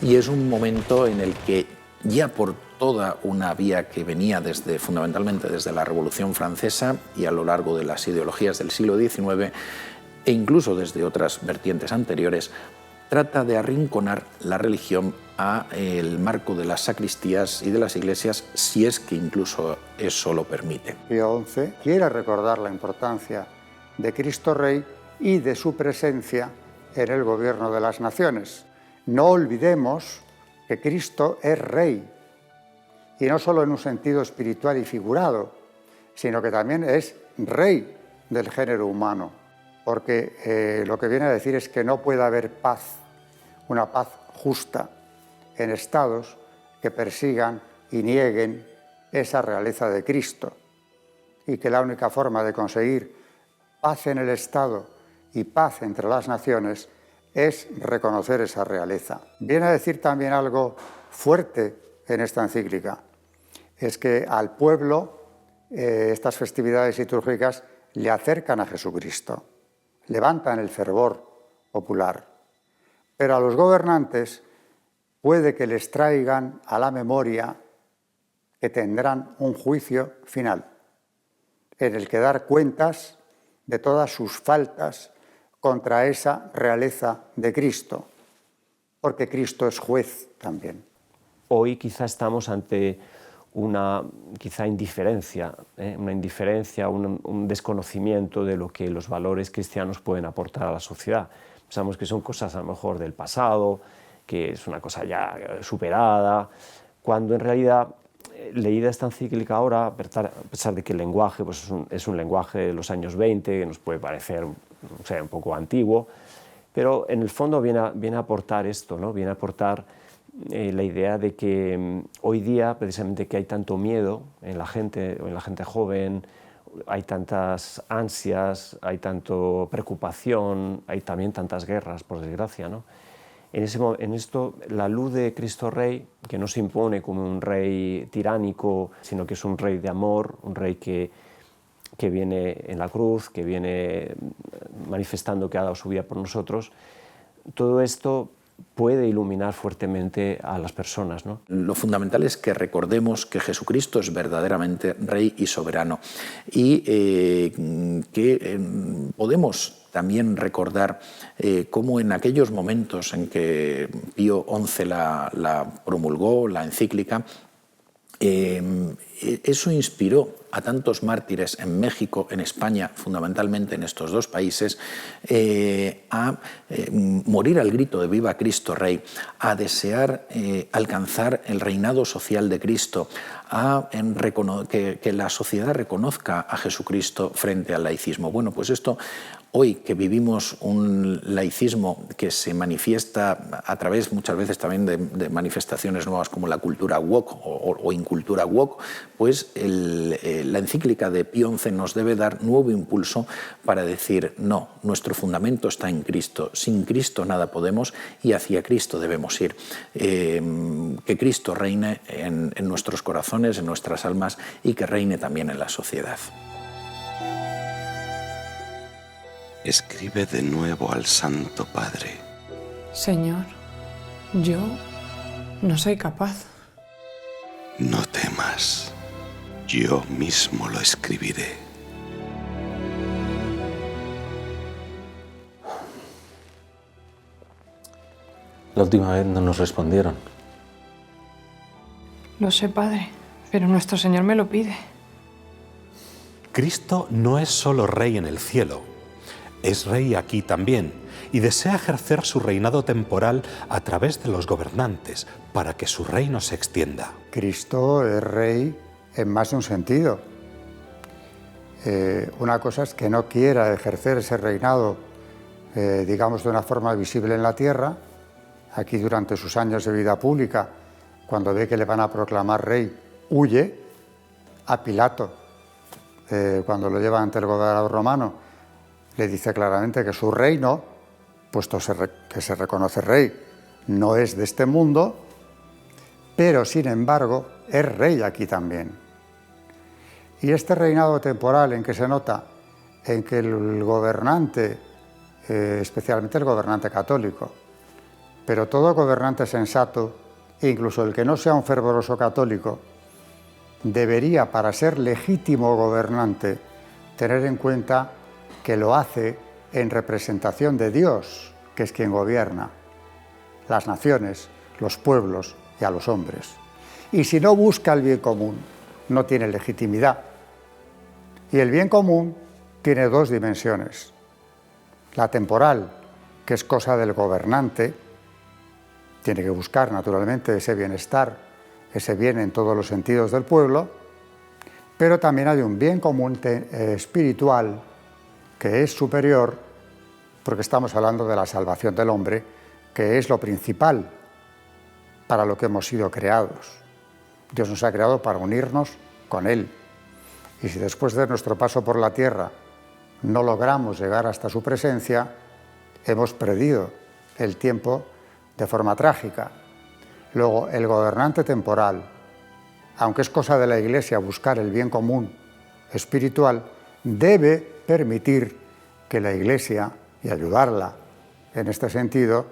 y es un momento en el que ya por toda una vía que venía fundamentalmente desde la Revolución Francesa y a lo largo de las ideologías del siglo XIX, e incluso desde otras vertientes anteriores, trata de arrinconar la religión al marco de las sacristías y de las iglesias, si es que incluso eso lo permite.
Pío XI quiere recordar la importancia de Cristo Rey y de su presencia en el gobierno de las naciones. No olvidemos que Cristo es Rey, y no solo en un sentido espiritual y figurado, sino que también es Rey del género humano. porque lo que viene a decir es que no puede haber paz, una paz justa, en estados que persigan y nieguen esa realeza de Cristo, y que la única forma de conseguir paz en el Estado y paz entre las naciones es reconocer esa realeza. Viene a decir también algo fuerte en esta encíclica, es que al pueblo estas festividades litúrgicas le acercan a Jesucristo, levantan el fervor popular, pero a los gobernantes puede que les traigan a la memoria que tendrán un juicio final, en el que dar cuentas de todas sus faltas contra esa realeza de Cristo, porque Cristo es juez también.
Hoy quizá estamos ante una indiferencia, un desconocimiento de lo que los valores cristianos pueden aportar a la sociedad. Pensamos que son cosas a lo mejor del pasado, que es una cosa ya superada, cuando en realidad, leída esta encíclica ahora, a pesar de que el lenguaje pues es un lenguaje de los años 20, que nos puede parecer un poco antiguo, pero en el fondo viene a aportar esto, ¿no? Viene a aportar la idea de que hoy día, precisamente, que hay tanto miedo en la gente joven, hay tantas ansias, hay tanto preocupación, hay también tantas guerras, por desgracia, ¿no? En esto, la luz de Cristo Rey, que no se impone como un rey tiránico, sino que es un rey de amor, un rey que viene en la cruz, que viene manifestando que ha dado su vida por nosotros, todo esto puede iluminar fuertemente a las personas, ¿no?
Lo fundamental es que recordemos que Jesucristo es verdaderamente Rey y soberano, y que podemos también recordar cómo en aquellos momentos en que Pío XI la promulgó, la encíclica, eso inspiró a tantos mártires en México, en España, fundamentalmente en estos dos países, a morir al grito de Viva Cristo Rey, a desear alcanzar el reinado social de Cristo, a que la sociedad reconozca a Jesucristo frente al laicismo. Bueno, pues esto, hoy que vivimos un laicismo que se manifiesta a través muchas veces también de manifestaciones nuevas como la cultura woke o incultura woke, pues la encíclica de Pío XI nos debe dar nuevo impulso para decir, no, nuestro fundamento está en Cristo, sin Cristo nada podemos y hacia Cristo debemos ir. Que Cristo reine en nuestros corazones, en nuestras almas, y que reine también en la sociedad.
Escribe de nuevo al Santo Padre.
Señor, yo no soy capaz.
No temas, yo mismo lo escribiré.
La última vez no nos respondieron.
Lo sé, Padre, pero nuestro Señor me lo pide.
Cristo no es solo Rey en el cielo, es Rey aquí también, y desea ejercer su reinado temporal a través de los gobernantes para que su reino se extienda.
Cristo es Rey en más de un sentido. Una cosa es que no quiera ejercer ese reinado, digamos, de una forma visible en la tierra. Aquí, durante sus años de vida pública, cuando ve que le van a proclamar rey, huye a Pilato. Cuando lo lleva ante el gobernador romano, le dice claramente que su reino, puesto que se reconoce rey, no es de este mundo, pero sin embargo es rey aquí también. Y este reinado temporal en que se nota en que el gobernante, especialmente el gobernante católico, pero todo gobernante sensato, incluso el que no sea un fervoroso católico, debería, para ser legítimo gobernante, tener en cuenta que lo hace en representación de Dios, que es quien gobierna las naciones, los pueblos y a los hombres. Y si no busca el bien común, no tiene legitimidad. Y el bien común tiene dos dimensiones. La temporal, que es cosa del gobernante, tiene que buscar naturalmente ese bienestar, ese bien en todos los sentidos del pueblo, pero también hay un bien común espiritual que es superior porque estamos hablando de la salvación del hombre, que es lo principal para lo que hemos sido creados. Dios nos ha creado para unirnos con Él. Y si después de nuestro paso por la tierra no logramos llegar hasta su presencia, hemos perdido el tiempo de forma trágica. Luego, el gobernante temporal, aunque es cosa de la Iglesia buscar el bien común espiritual, debe permitir que la Iglesia, y ayudarla en este sentido,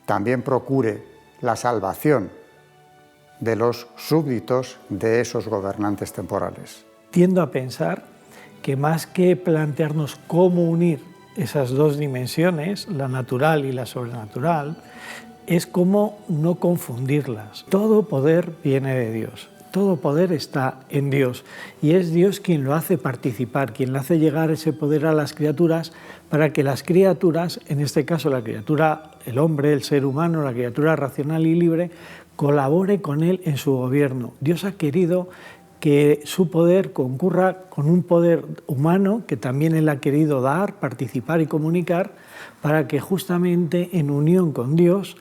también procure la salvación de los súbditos de esos gobernantes temporales.
Tiendo a pensar que más que plantearnos cómo unir esas dos dimensiones, la natural y la sobrenatural, es cómo no confundirlas. Todo poder viene de Dios, todo poder está en Dios y es Dios quien lo hace participar, quien le hace llegar ese poder a las criaturas para que las criaturas, en este caso la criatura, el hombre, el ser humano, la criatura racional y libre, colabore con él en su gobierno. Dios ha querido que su poder concurra con un poder humano que también Él ha querido dar, participar y comunicar, para que justamente en unión con Dios,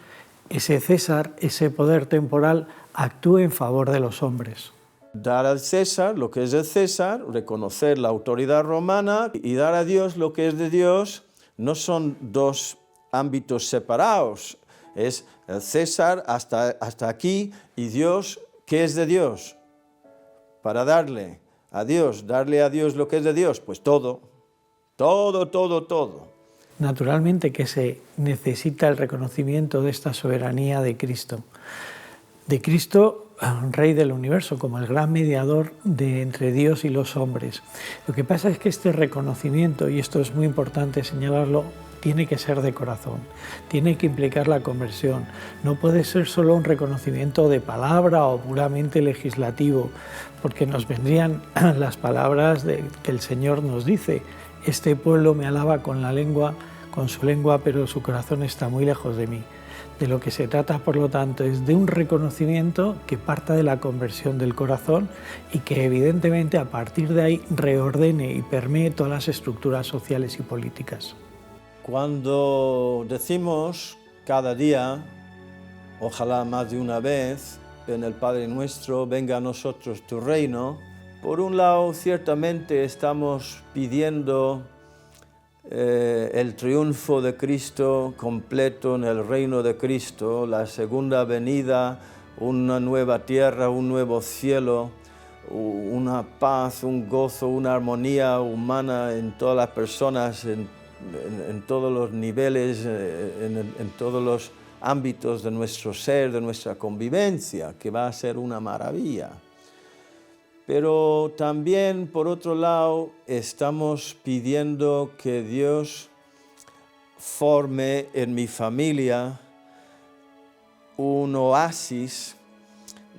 ese César, ese poder temporal, actúe en favor de los hombres.
Dar al César lo que es de César, reconocer la autoridad romana y dar a Dios lo que es de Dios, no son dos ámbitos separados, es el César hasta aquí y Dios, ¿qué es de Dios? Para darle a Dios lo que es de Dios, pues todo.
Naturalmente que se necesita el reconocimiento de esta soberanía de Cristo, Rey del universo, como el gran mediador entre Dios y los hombres. Lo que pasa es que este reconocimiento, y esto es muy importante señalarlo, tiene que ser de corazón, tiene que implicar la conversión. No puede ser solo un reconocimiento de palabra o puramente legislativo, porque nos vendrían las palabras que el Señor nos dice: este pueblo me alaba con su lengua, pero su corazón está muy lejos de mí. De lo que se trata, por lo tanto, es de un reconocimiento que parta de la conversión del corazón y que evidentemente a partir de ahí reordene y permee todas las estructuras sociales y políticas.
Cuando decimos cada día, ojalá más de una vez, en el Padre Nuestro, venga a nosotros tu reino, por un lado ciertamente estamos pidiendo el triunfo de Cristo completo en el reino de Cristo, la segunda venida, una nueva tierra, un nuevo cielo, una paz, un gozo, una armonía humana en todas las personas, en todos los niveles, en todos los ámbitos de nuestro ser, de nuestra convivencia, que va a ser una maravilla. Pero también, por otro lado, estamos pidiendo que Dios forme en mi familia un oasis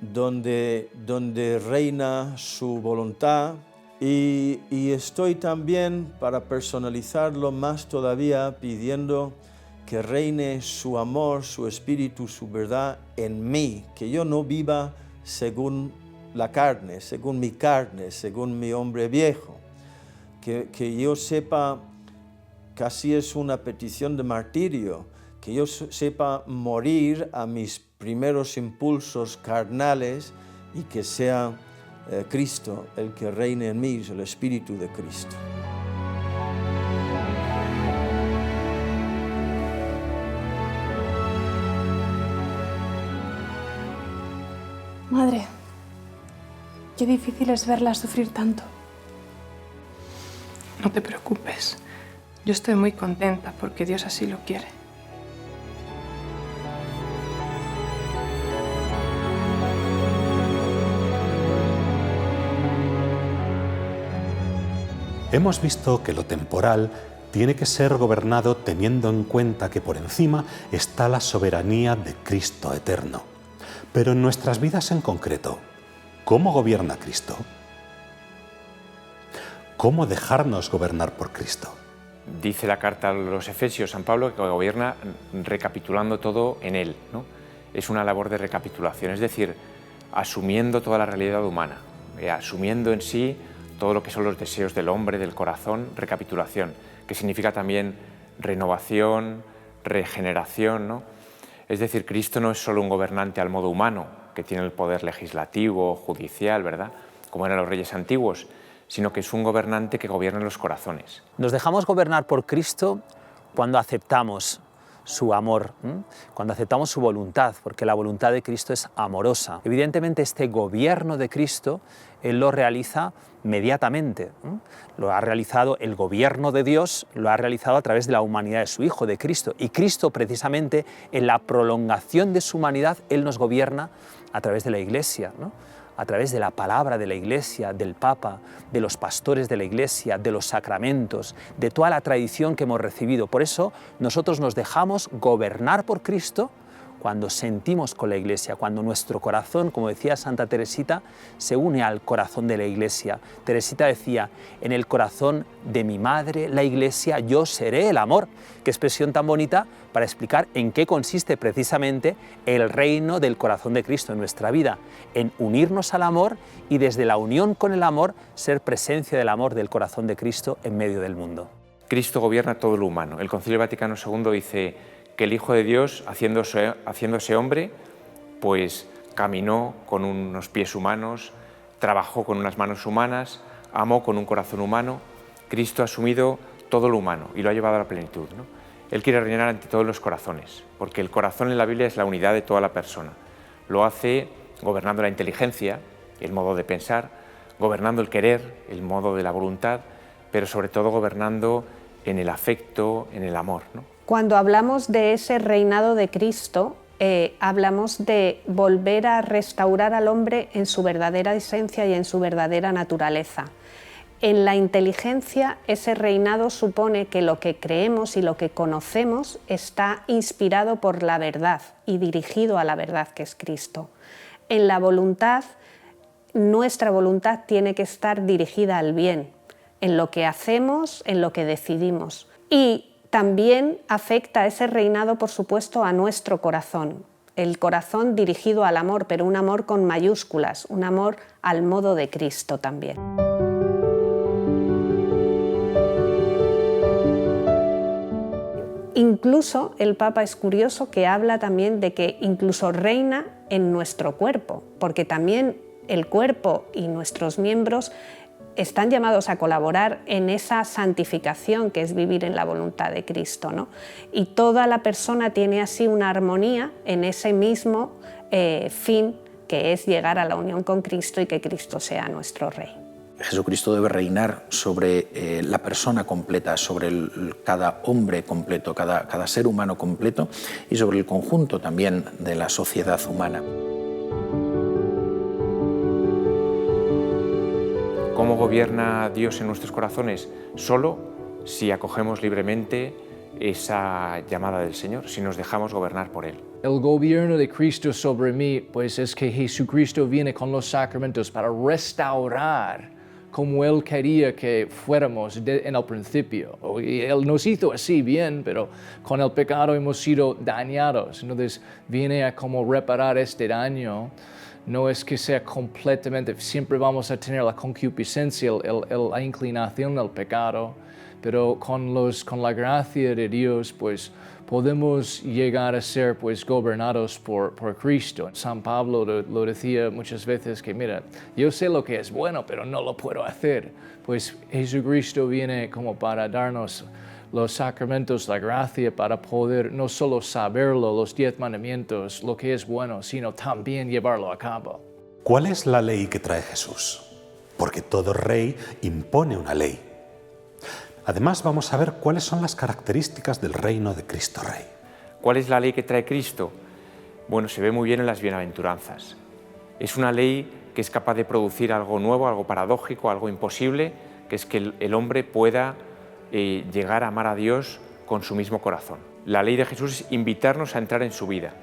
donde reina su voluntad. Y estoy también, para personalizarlo más todavía, pidiendo que reine su amor, su espíritu, su verdad en mí, que yo no viva según la carne, según mi hombre viejo, que yo sepa, casi es una petición de martirio, que yo sepa morir a mis primeros impulsos carnales y que sea Cristo el que reine en mí, el Espíritu de Cristo.
Madre, qué difícil es verla sufrir tanto.
No te preocupes. Yo estoy muy contenta porque Dios así lo quiere.
Hemos visto que lo temporal tiene que ser gobernado teniendo en cuenta que por encima está la soberanía de Cristo eterno. Pero en nuestras vidas en concreto, ¿cómo gobierna Cristo? ¿Cómo dejarnos gobernar por Cristo?
Dice la carta a los Efesios, San Pablo, que gobierna recapitulando todo en Él, ¿no? Es una labor de recapitulación, es decir, asumiendo toda la realidad humana, asumiendo en sí todo lo que son los deseos del hombre, del corazón, recapitulación, que significa también renovación, regeneración, ¿no? Es decir, Cristo no es solo un gobernante al modo humano, que tiene el poder legislativo, judicial, ¿verdad?, como eran los reyes antiguos, sino que es un gobernante que gobierna los corazones.
Nos dejamos gobernar por Cristo cuando aceptamos su amor, cuando aceptamos su voluntad, porque la voluntad de Cristo es amorosa. Evidentemente este gobierno de Cristo, Él lo realiza mediatamente. Lo ha realizado el gobierno de Dios, lo ha realizado a través de la humanidad de su Hijo, de Cristo. Y Cristo, precisamente, en la prolongación de su humanidad, Él nos gobierna a través de la Iglesia, ¿no? A través de la palabra de la Iglesia, del Papa, de los pastores de la Iglesia, de los sacramentos, de toda la tradición que hemos recibido. Por eso nosotros nos dejamos gobernar por Cristo cuando sentimos con la Iglesia, cuando nuestro corazón, como decía Santa Teresita, se une al corazón de la Iglesia. Teresita decía, en el corazón de mi madre, la Iglesia, yo seré el amor. Qué expresión tan bonita para explicar en qué consiste precisamente el reino del corazón de Cristo en nuestra vida, en unirnos al amor y desde la unión con el amor ser presencia del amor del corazón de Cristo en medio del mundo.
Cristo gobierna todo lo humano. El Concilio Vaticano II dice que el Hijo de Dios, haciéndose hombre, pues caminó con unos pies humanos, trabajó con unas manos humanas, amó con un corazón humano. Cristo ha asumido todo lo humano y lo ha llevado a la plenitud, ¿no? Él quiere reinar ante todos los corazones, porque el corazón en la Biblia es la unidad de toda la persona. Lo hace gobernando la inteligencia, el modo de pensar, gobernando el querer, el modo de la voluntad, pero sobre todo gobernando en el afecto, en el amor, ¿no?
Cuando hablamos de ese reinado de Cristo, hablamos de volver a restaurar al hombre en su verdadera esencia y en su verdadera naturaleza. En la inteligencia, ese reinado supone que lo que creemos y lo que conocemos está inspirado por la verdad y dirigido a la verdad que es Cristo. En la voluntad, nuestra voluntad tiene que estar dirigida al bien, en lo que hacemos, en lo que decidimos. Y también afecta ese reinado, por supuesto, a nuestro corazón. El corazón dirigido al amor, pero un amor con mayúsculas, un amor al modo de Cristo también. Incluso el Papa es curioso que habla también de que incluso reina en nuestro cuerpo, porque también el cuerpo y nuestros miembros están llamados a colaborar en esa santificación que es vivir en la voluntad de Cristo, ¿no? Y toda la persona tiene así una armonía en ese mismo fin, que es llegar a la unión con Cristo y que Cristo sea nuestro Rey.
Jesucristo debe reinar sobre la persona completa, sobre cada hombre completo, cada ser humano completo y sobre el conjunto también de la sociedad humana.
¿Cómo gobierna Dios en nuestros corazones? Solo si acogemos libremente esa llamada del Señor, si nos dejamos gobernar por Él.
El gobierno de Cristo sobre mí, pues es que Jesucristo viene con los sacramentos para restaurar como Él quería que fuéramos en el principio. Y Él nos hizo así bien, pero con el pecado hemos sido dañados. Entonces viene a como reparar este daño. No es que sea completamente, siempre vamos a tener la concupiscencia, la inclinación al pecado, pero con la gracia de Dios, pues podemos llegar a ser pues gobernados por Cristo. San Pablo lo decía muchas veces que, mira, yo sé lo que es bueno, pero no lo puedo hacer. Pues Jesucristo viene como para darnos los sacramentos, la gracia, para poder no solo saberlo, los 10 mandamientos, lo que es bueno, sino también llevarlo a cabo.
¿Cuál es la ley que trae Jesús? Porque todo rey impone una ley. Además, vamos a ver cuáles son las características del reino de Cristo Rey.
¿Cuál es la ley que trae Cristo? Bueno, se ve muy bien en las bienaventuranzas. Es una ley que es capaz de producir algo nuevo, algo paradójico, algo imposible, que es que el hombre pueda llegar a amar a Dios con su mismo corazón. La ley de Jesús es invitarnos a entrar en su vida.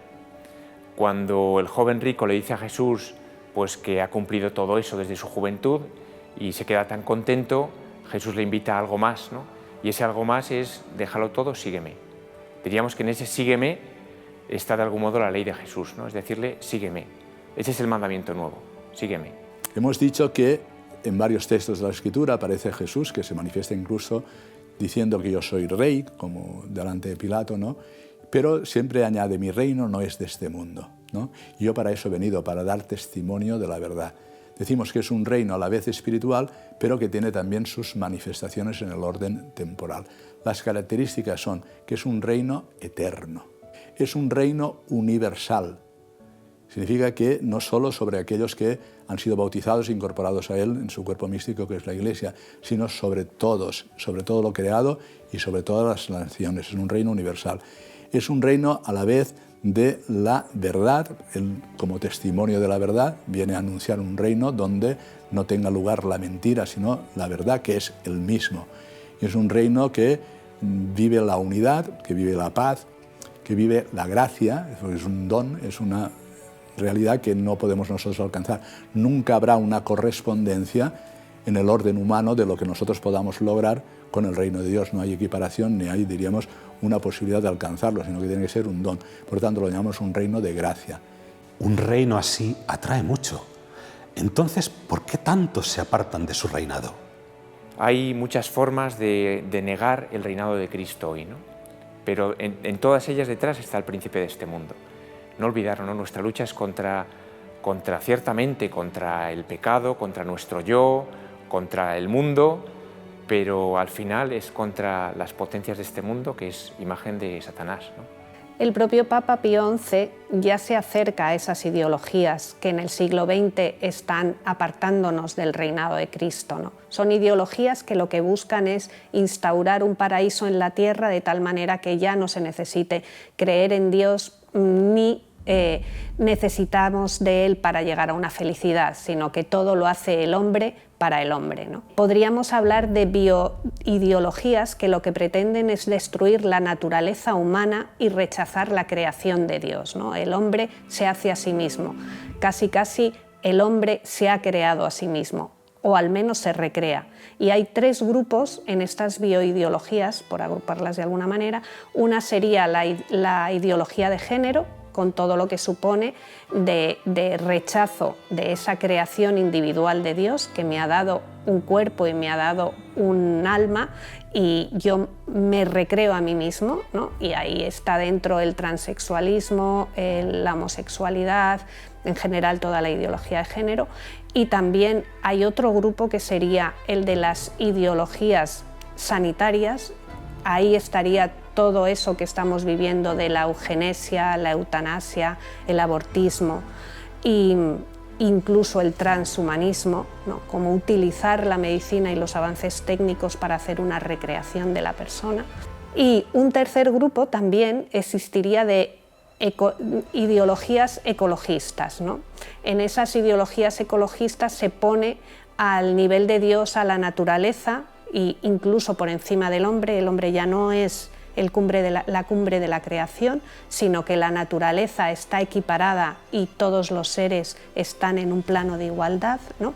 Cuando el joven rico le dice a Jesús pues, que ha cumplido todo eso desde su juventud y se queda tan contento, Jesús le invita a algo más, ¿no? Y ese algo más es, déjalo todo, sígueme. Diríamos que en ese sígueme está de algún modo la ley de Jesús, ¿no? Es decirle, sígueme. Ese es el mandamiento nuevo, sígueme.
Hemos dicho que en varios textos de la Escritura aparece Jesús, que se manifiesta incluso diciendo que yo soy rey, como delante de Pilato, ¿no? Pero siempre añade, mi reino no es de este mundo, ¿no? Y yo para eso he venido, para dar testimonio de la verdad. Decimos que es un reino a la vez espiritual, pero que tiene también sus manifestaciones en el orden temporal. Las características son que es un reino eterno, es un reino universal. Significa que no solo sobre aquellos que han sido bautizados e incorporados a Él en su cuerpo místico, que es la Iglesia, sino sobre todos, sobre todo lo creado y sobre todas las naciones. Es un reino universal. Es un reino a la vez de la verdad. Él, como testimonio de la verdad, viene a anunciar un reino donde no tenga lugar la mentira, sino la verdad, que es el mismo. Y es un reino que vive la unidad, que vive la paz, que vive la gracia, es un don, es una realidad que no podemos nosotros alcanzar. Nunca habrá una correspondencia en el orden humano de lo que nosotros podamos lograr con el reino de Dios. No hay equiparación ni hay, diríamos, una posibilidad de alcanzarlo, sino que tiene que ser un don. Por tanto, lo llamamos un reino de gracia.
Un reino así atrae mucho. Entonces, ¿por qué tantos se apartan de su reinado?
Hay muchas formas de negar el reinado de Cristo hoy, ¿no? Pero en todas ellas detrás está el príncipe de este mundo. No olvidarlo, ¿no? Nuestra lucha es ciertamente contra el pecado, contra nuestro yo, contra el mundo, pero al final es contra las potencias de este mundo, que es imagen de Satanás, ¿no?
El propio Papa Pío XI ya se acerca a esas ideologías que en el siglo XX están apartándonos del reinado de Cristo, ¿no? Son ideologías que lo que buscan es instaurar un paraíso en la tierra de tal manera que ya no se necesite creer en Dios ni necesitamos de Él para llegar a una felicidad, sino que todo lo hace el hombre para el hombre, ¿no? Podríamos hablar de bioideologías que lo que pretenden es destruir la naturaleza humana y rechazar la creación de Dios, ¿no? El hombre se hace a sí mismo, casi el hombre se ha creado a sí mismo, o al menos se recrea. Y hay tres grupos en estas bioideologías, por agruparlas de alguna manera. Una sería la ideología de género, con todo lo que supone de rechazo de esa creación individual de Dios, que me ha dado un cuerpo y me ha dado un alma, y yo me recreo a mí mismo, ¿no? Y ahí está dentro el transexualismo, la homosexualidad, en general toda la ideología de género. Y también hay otro grupo que sería el de las ideologías sanitarias. Ahí estaría todo eso que estamos viviendo de la eugenesia, la eutanasia, el abortismo e incluso el transhumanismo, ¿no? Como utilizar la medicina y los avances técnicos para hacer una recreación de la persona. Y un tercer grupo también existiría de ideologías ecologistas, ¿no? En esas ideologías ecologistas se pone al nivel de Dios a la naturaleza e incluso por encima del hombre. El hombre ya no es la cumbre de la creación, sino que la naturaleza está equiparada y todos los seres están en un plano de igualdad, ¿no?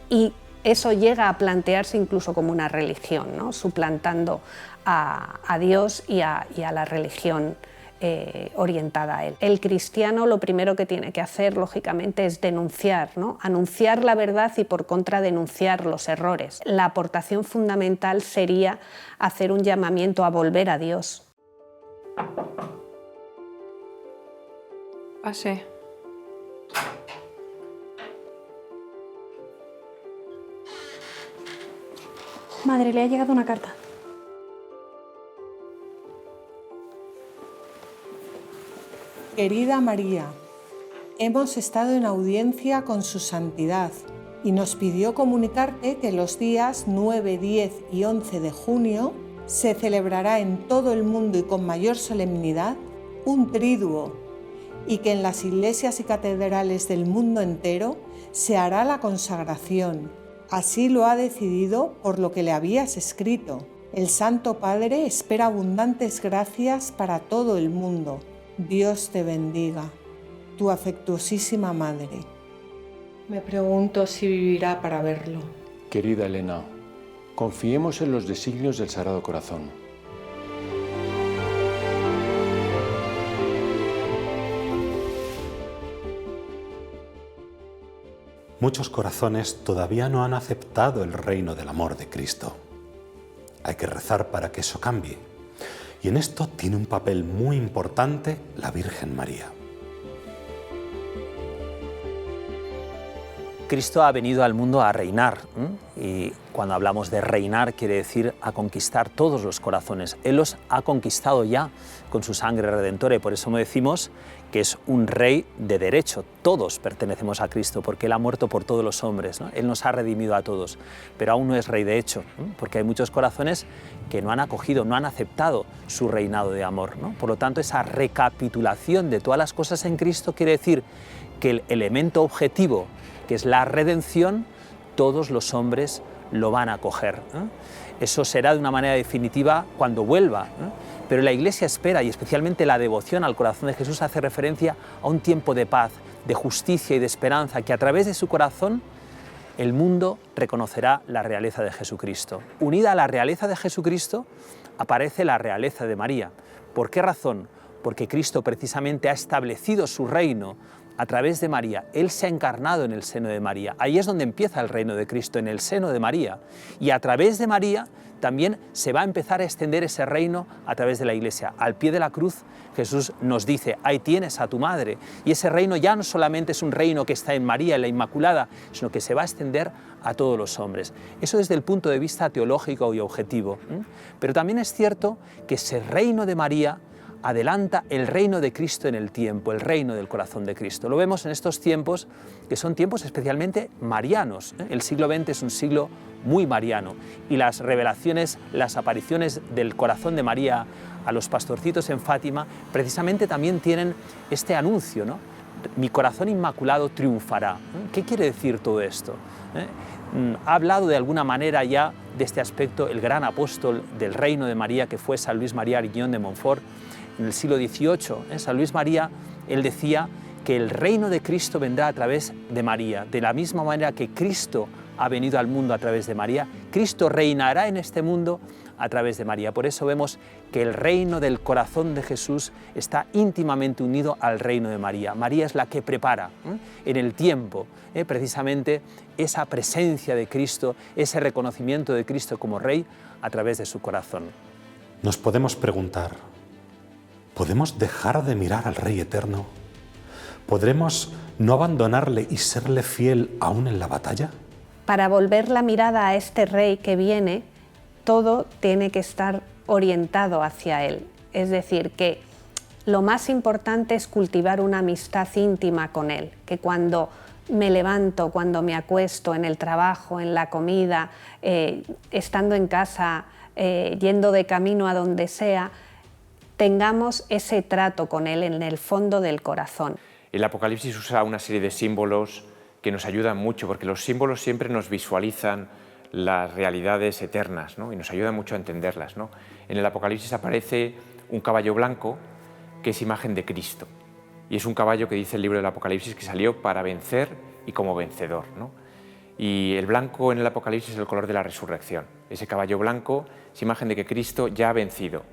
Y eso llega a plantearse incluso como una religión, ¿no? Suplantando a Dios y a la religión orientada a Él. El cristiano lo primero que tiene que hacer, lógicamente, es denunciar, ¿no? Anunciar la verdad y por contra denunciar los errores. La aportación fundamental sería hacer un llamamiento a volver a Dios.
Pase.
Madre, le ha llegado una carta.
Querida María, hemos estado en audiencia con su santidad y nos pidió comunicarte que los días 9, 10 y 11 de junio se celebrará en todo el mundo y con mayor solemnidad un triduo y que en las iglesias y catedrales del mundo entero se hará la consagración. Así lo ha decidido por lo que le habías escrito. El Santo Padre espera abundantes gracias para todo el mundo. Dios te bendiga, tu afectuosísima madre. Me pregunto si vivirá para verlo.
Querida Elena, confiemos en los designios del Sagrado Corazón.
Muchos corazones todavía no han aceptado el reino del amor de Cristo. hay que rezar para que eso cambie. Y en esto tiene un papel muy importante la Virgen María.
Cristo ha venido al mundo a reinar, y cuando hablamos de reinar quiere decir a conquistar todos los corazones. Él los ha conquistado ya con su sangre redentora y por eso decimos que es un rey de derecho. Todos pertenecemos a Cristo porque Él ha muerto por todos los hombres, ¿no? Él nos ha redimido a todos, pero aún no es rey de hecho, ¿no? Porque hay muchos corazones que no han acogido, no han aceptado su reinado de amor, ¿no? Por lo tanto, esa recapitulación de todas las cosas en Cristo quiere decir que el elemento objetivo, que es la redención, todos los hombres lo van a acoger, ¿no? Eso será de una manera definitiva cuando vuelva, ¿no? Pero la Iglesia espera, y especialmente la devoción al corazón de Jesús hace referencia a un tiempo de paz, de justicia y de esperanza, que a través de su corazón el mundo reconocerá la realeza de Jesucristo. Unida a la realeza de Jesucristo aparece la realeza de María. ¿Por qué razón? Porque Cristo precisamente ha establecido su reino a través de María. Él se ha encarnado en el seno de María. Ahí es donde empieza el reino de Cristo, en el seno de María. Y a través de María también se va a empezar a extender ese reino a través de la Iglesia. Al pie de la cruz Jesús nos dice, ahí tienes a tu madre. Y ese reino ya no solamente es un reino que está en María, en la Inmaculada, sino que se va a extender a todos los hombres. Eso desde el punto de vista teológico y objetivo. Pero también es cierto que ese reino de María adelanta el reino de Cristo en el tiempo, el reino del corazón de Cristo. Lo vemos en estos tiempos, que son tiempos especialmente marianos. El siglo XX es un siglo muy mariano y las revelaciones, las apariciones del corazón de María a los pastorcitos en Fátima, precisamente también tienen este anuncio, ¿no? Mi corazón inmaculado triunfará. ¿Qué quiere decir todo esto? Ha hablado de alguna manera ya de este aspecto el gran apóstol del reino de María, que fue San Luis María Griñón de Montfort, en el siglo XVIII. San Luis María, él decía que el reino de Cristo vendrá a través de María. De la misma manera que Cristo ha venido al mundo a través de María, Cristo reinará en este mundo a través de María. Por eso vemos que el reino del corazón de Jesús está íntimamente unido al reino de María. María es la que prepara en el tiempo precisamente esa presencia de Cristo, ese reconocimiento de Cristo como Rey a través de su corazón.
Nos podemos preguntar, ¿podemos dejar de mirar al Rey Eterno? ¿Podremos no abandonarle y serle fiel aún en la batalla?
Para volver la mirada a este Rey que viene, todo tiene que estar orientado hacia Él. Es decir, que lo más importante es cultivar una amistad íntima con Él, que cuando me levanto, cuando me acuesto, en el trabajo, en la comida, estando en casa, yendo de camino a donde sea, tengamos ese trato con Él en el fondo del corazón.
El Apocalipsis usa una serie de símbolos que nos ayudan mucho, porque los símbolos siempre nos visualizan las realidades eternas, ¿no? Y nos ayudan mucho a entenderlas, ¿no? En el Apocalipsis aparece un caballo blanco que es imagen de Cristo. Y es un caballo que dice el libro del Apocalipsis que salió para vencer y como vencedor, ¿no? Y el blanco en el Apocalipsis es el color de la resurrección. Ese caballo blanco es imagen de que Cristo ya ha vencido.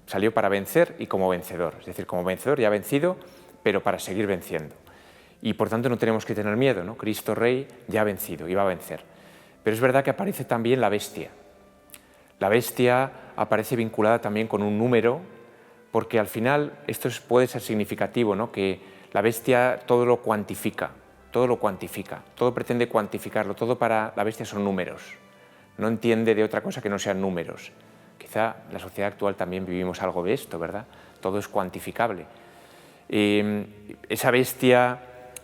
Salió para vencer y como vencedor. Es decir, como vencedor ya ha vencido, pero para seguir venciendo. Y por tanto no tenemos que tener miedo, ¿no? Cristo Rey ya ha vencido y va a vencer. Pero es verdad que aparece también la bestia. La bestia aparece vinculada también con un número, porque al final esto puede ser significativo, ¿no? Que la bestia todo lo cuantifica, todo pretende cuantificarlo, todo para la bestia son números. No entiende de otra cosa que no sean números. Quizá en la sociedad actual también vivimos algo de esto, ¿verdad? Todo es cuantificable. Esa bestia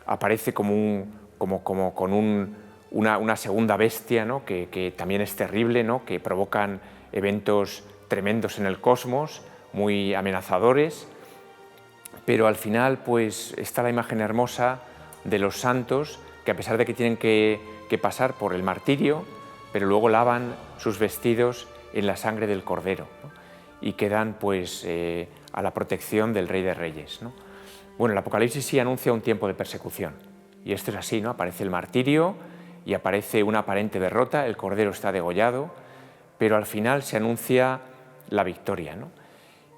aparece como con una segunda bestia, ¿no? que también es terrible, ¿no? Que provocan eventos tremendos en el cosmos, muy amenazadores, pero al final pues está la imagen hermosa de los santos que a pesar de que tienen que pasar por el martirio, pero luego lavan sus vestidos en la sangre del Cordero, ¿no? Y quedan pues a la protección del Rey de Reyes, ¿no? Bueno, el Apocalipsis sí anuncia un tiempo de persecución y esto es así, ¿no? Aparece el martirio y aparece una aparente derrota, el Cordero está degollado, pero al final se anuncia la victoria, ¿no?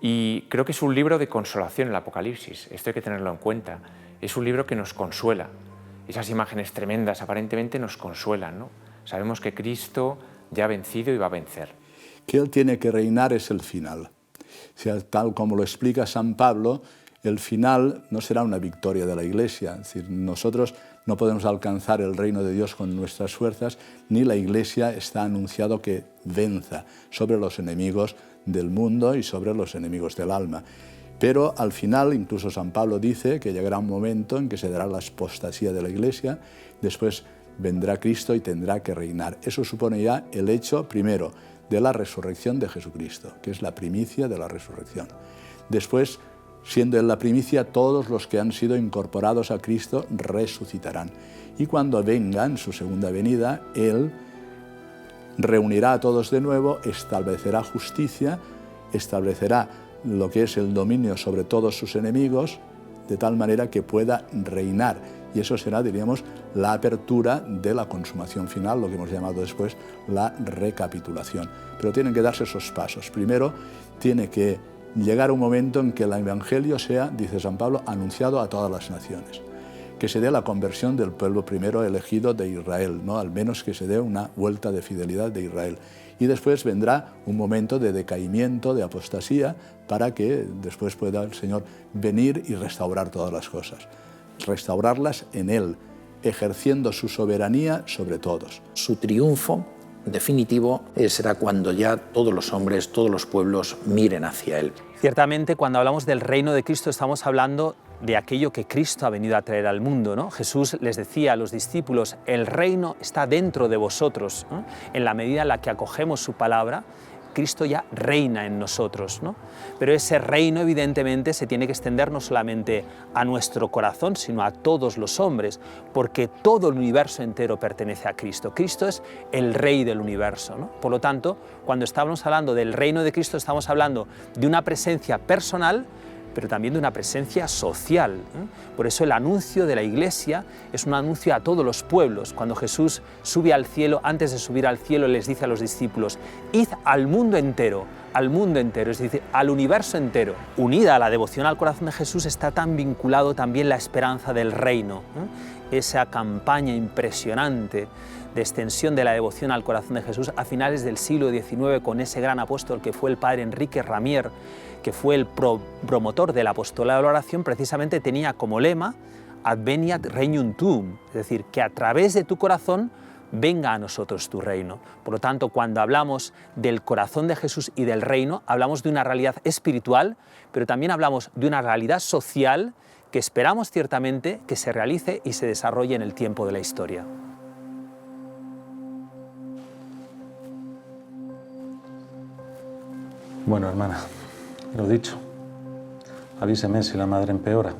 Y creo que es un libro de consolación el Apocalipsis, esto hay que tenerlo en cuenta, es un libro que nos consuela, esas imágenes tremendas aparentemente nos consuelan, ¿no? Sabemos que Cristo ya ha vencido y va a vencer.
que Él tiene que reinar es el final. O sea, tal como lo explica San Pablo, el final no será una victoria de la Iglesia. Es decir, nosotros no podemos alcanzar el reino de Dios con nuestras fuerzas, ni la Iglesia está anunciado que venza sobre los enemigos del mundo y sobre los enemigos del alma. Pero al final, incluso San Pablo dice que llegará un momento en que se dará la apostasía de la Iglesia, después vendrá Cristo y tendrá que reinar. Eso supone ya el hecho, primero, de la resurrección de Jesucristo, que es la primicia de la resurrección. Después, siendo Él la primicia, todos los que han sido incorporados a Cristo resucitarán. Y cuando venga en su segunda venida, Él reunirá a todos de nuevo, establecerá justicia, establecerá lo que es el dominio sobre todos sus enemigos, de tal manera que pueda reinar. Y eso será, diríamos, la apertura de la consumación final, lo que hemos llamado después la recapitulación. Pero tienen que darse esos pasos. Primero, tiene que llegar un momento en que el Evangelio sea, dice San Pablo, anunciado a todas las naciones. Que se dé la conversión del pueblo primero elegido de Israel, ¿no? Al menos que se dé una vuelta de fidelidad de Israel. Y después vendrá un momento de decaimiento, de apostasía, para que después pueda el Señor venir y restaurar todas las cosas. Restaurarlas en Él, ejerciendo su soberanía sobre todos.
Su triunfo definitivo será cuando ya todos los hombres, todos los pueblos miren hacia Él.
Ciertamente, cuando hablamos del reino de Cristo, estamos hablando de aquello que Cristo ha venido a traer al mundo, ¿no? Jesús les decía a los discípulos, el reino está dentro de vosotros, ¿no? En la medida en la que acogemos su palabra, Cristo ya reina en nosotros, ¿no? Pero ese reino, evidentemente, se tiene que extender no solamente a nuestro corazón, sino a todos los hombres, porque todo el universo entero pertenece a Cristo. Cristo es el Rey del universo, ¿no? Por lo tanto, cuando estamos hablando del reino de Cristo, estamos hablando de una presencia personal, pero también de una presencia social, ¿eh? Por eso el anuncio de la Iglesia es un anuncio a todos los pueblos. Cuando Jesús sube al cielo, antes de subir al cielo les dice a los discípulos, id al mundo entero, es decir, al universo entero. Unida a la devoción al corazón de Jesús está tan vinculado también la esperanza del reino, ¿eh? Esa campaña impresionante de extensión de la devoción al corazón de Jesús a finales del siglo XIX con ese gran apóstol que fue el padre Enrique Ramier, que fue el promotor del apostolado de la oración, precisamente tenía como lema Adveniat regnum tuum, es decir, que a través de tu corazón venga a nosotros tu reino. Por lo tanto, cuando hablamos del corazón de Jesús y del reino, hablamos de una realidad espiritual, pero también hablamos de una realidad social que esperamos ciertamente que se realice y se desarrolle en el tiempo de la historia.
Bueno, hermana, lo dicho, avíseme si la madre empeora.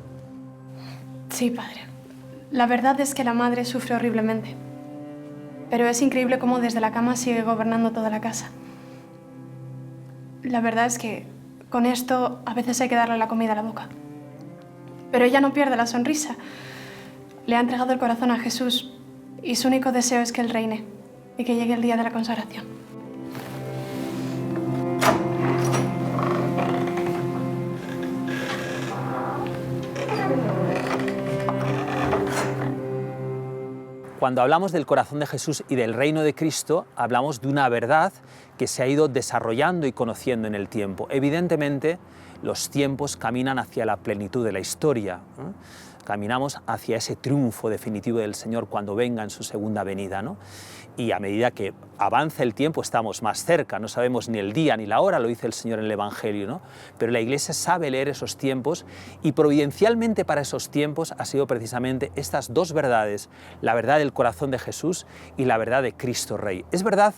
Sí, padre. La verdad es que la madre sufre horriblemente. Pero es increíble cómo desde la cama sigue gobernando toda la casa. La verdad es que con esto a veces hay que darle la comida a la boca. Pero ella no pierde la sonrisa. Le ha entregado el corazón a Jesús y su único deseo es que Él reine y que llegue el día de la consagración.
Cuando hablamos del corazón de Jesús y del reino de Cristo, hablamos de una verdad que se ha ido desarrollando y conociendo en el tiempo. Evidentemente, los tiempos caminan hacia la plenitud de la historia, ¿no? Caminamos hacia ese triunfo definitivo del Señor cuando venga en su segunda venida, ¿no? Y a medida que avanza el tiempo estamos más cerca, no sabemos ni el día ni la hora, lo dice el Señor en el Evangelio, ¿no? Pero la Iglesia sabe leer esos tiempos y providencialmente para esos tiempos ha sido precisamente estas dos verdades, la verdad del corazón de Jesús y la verdad de Cristo Rey. Es verdad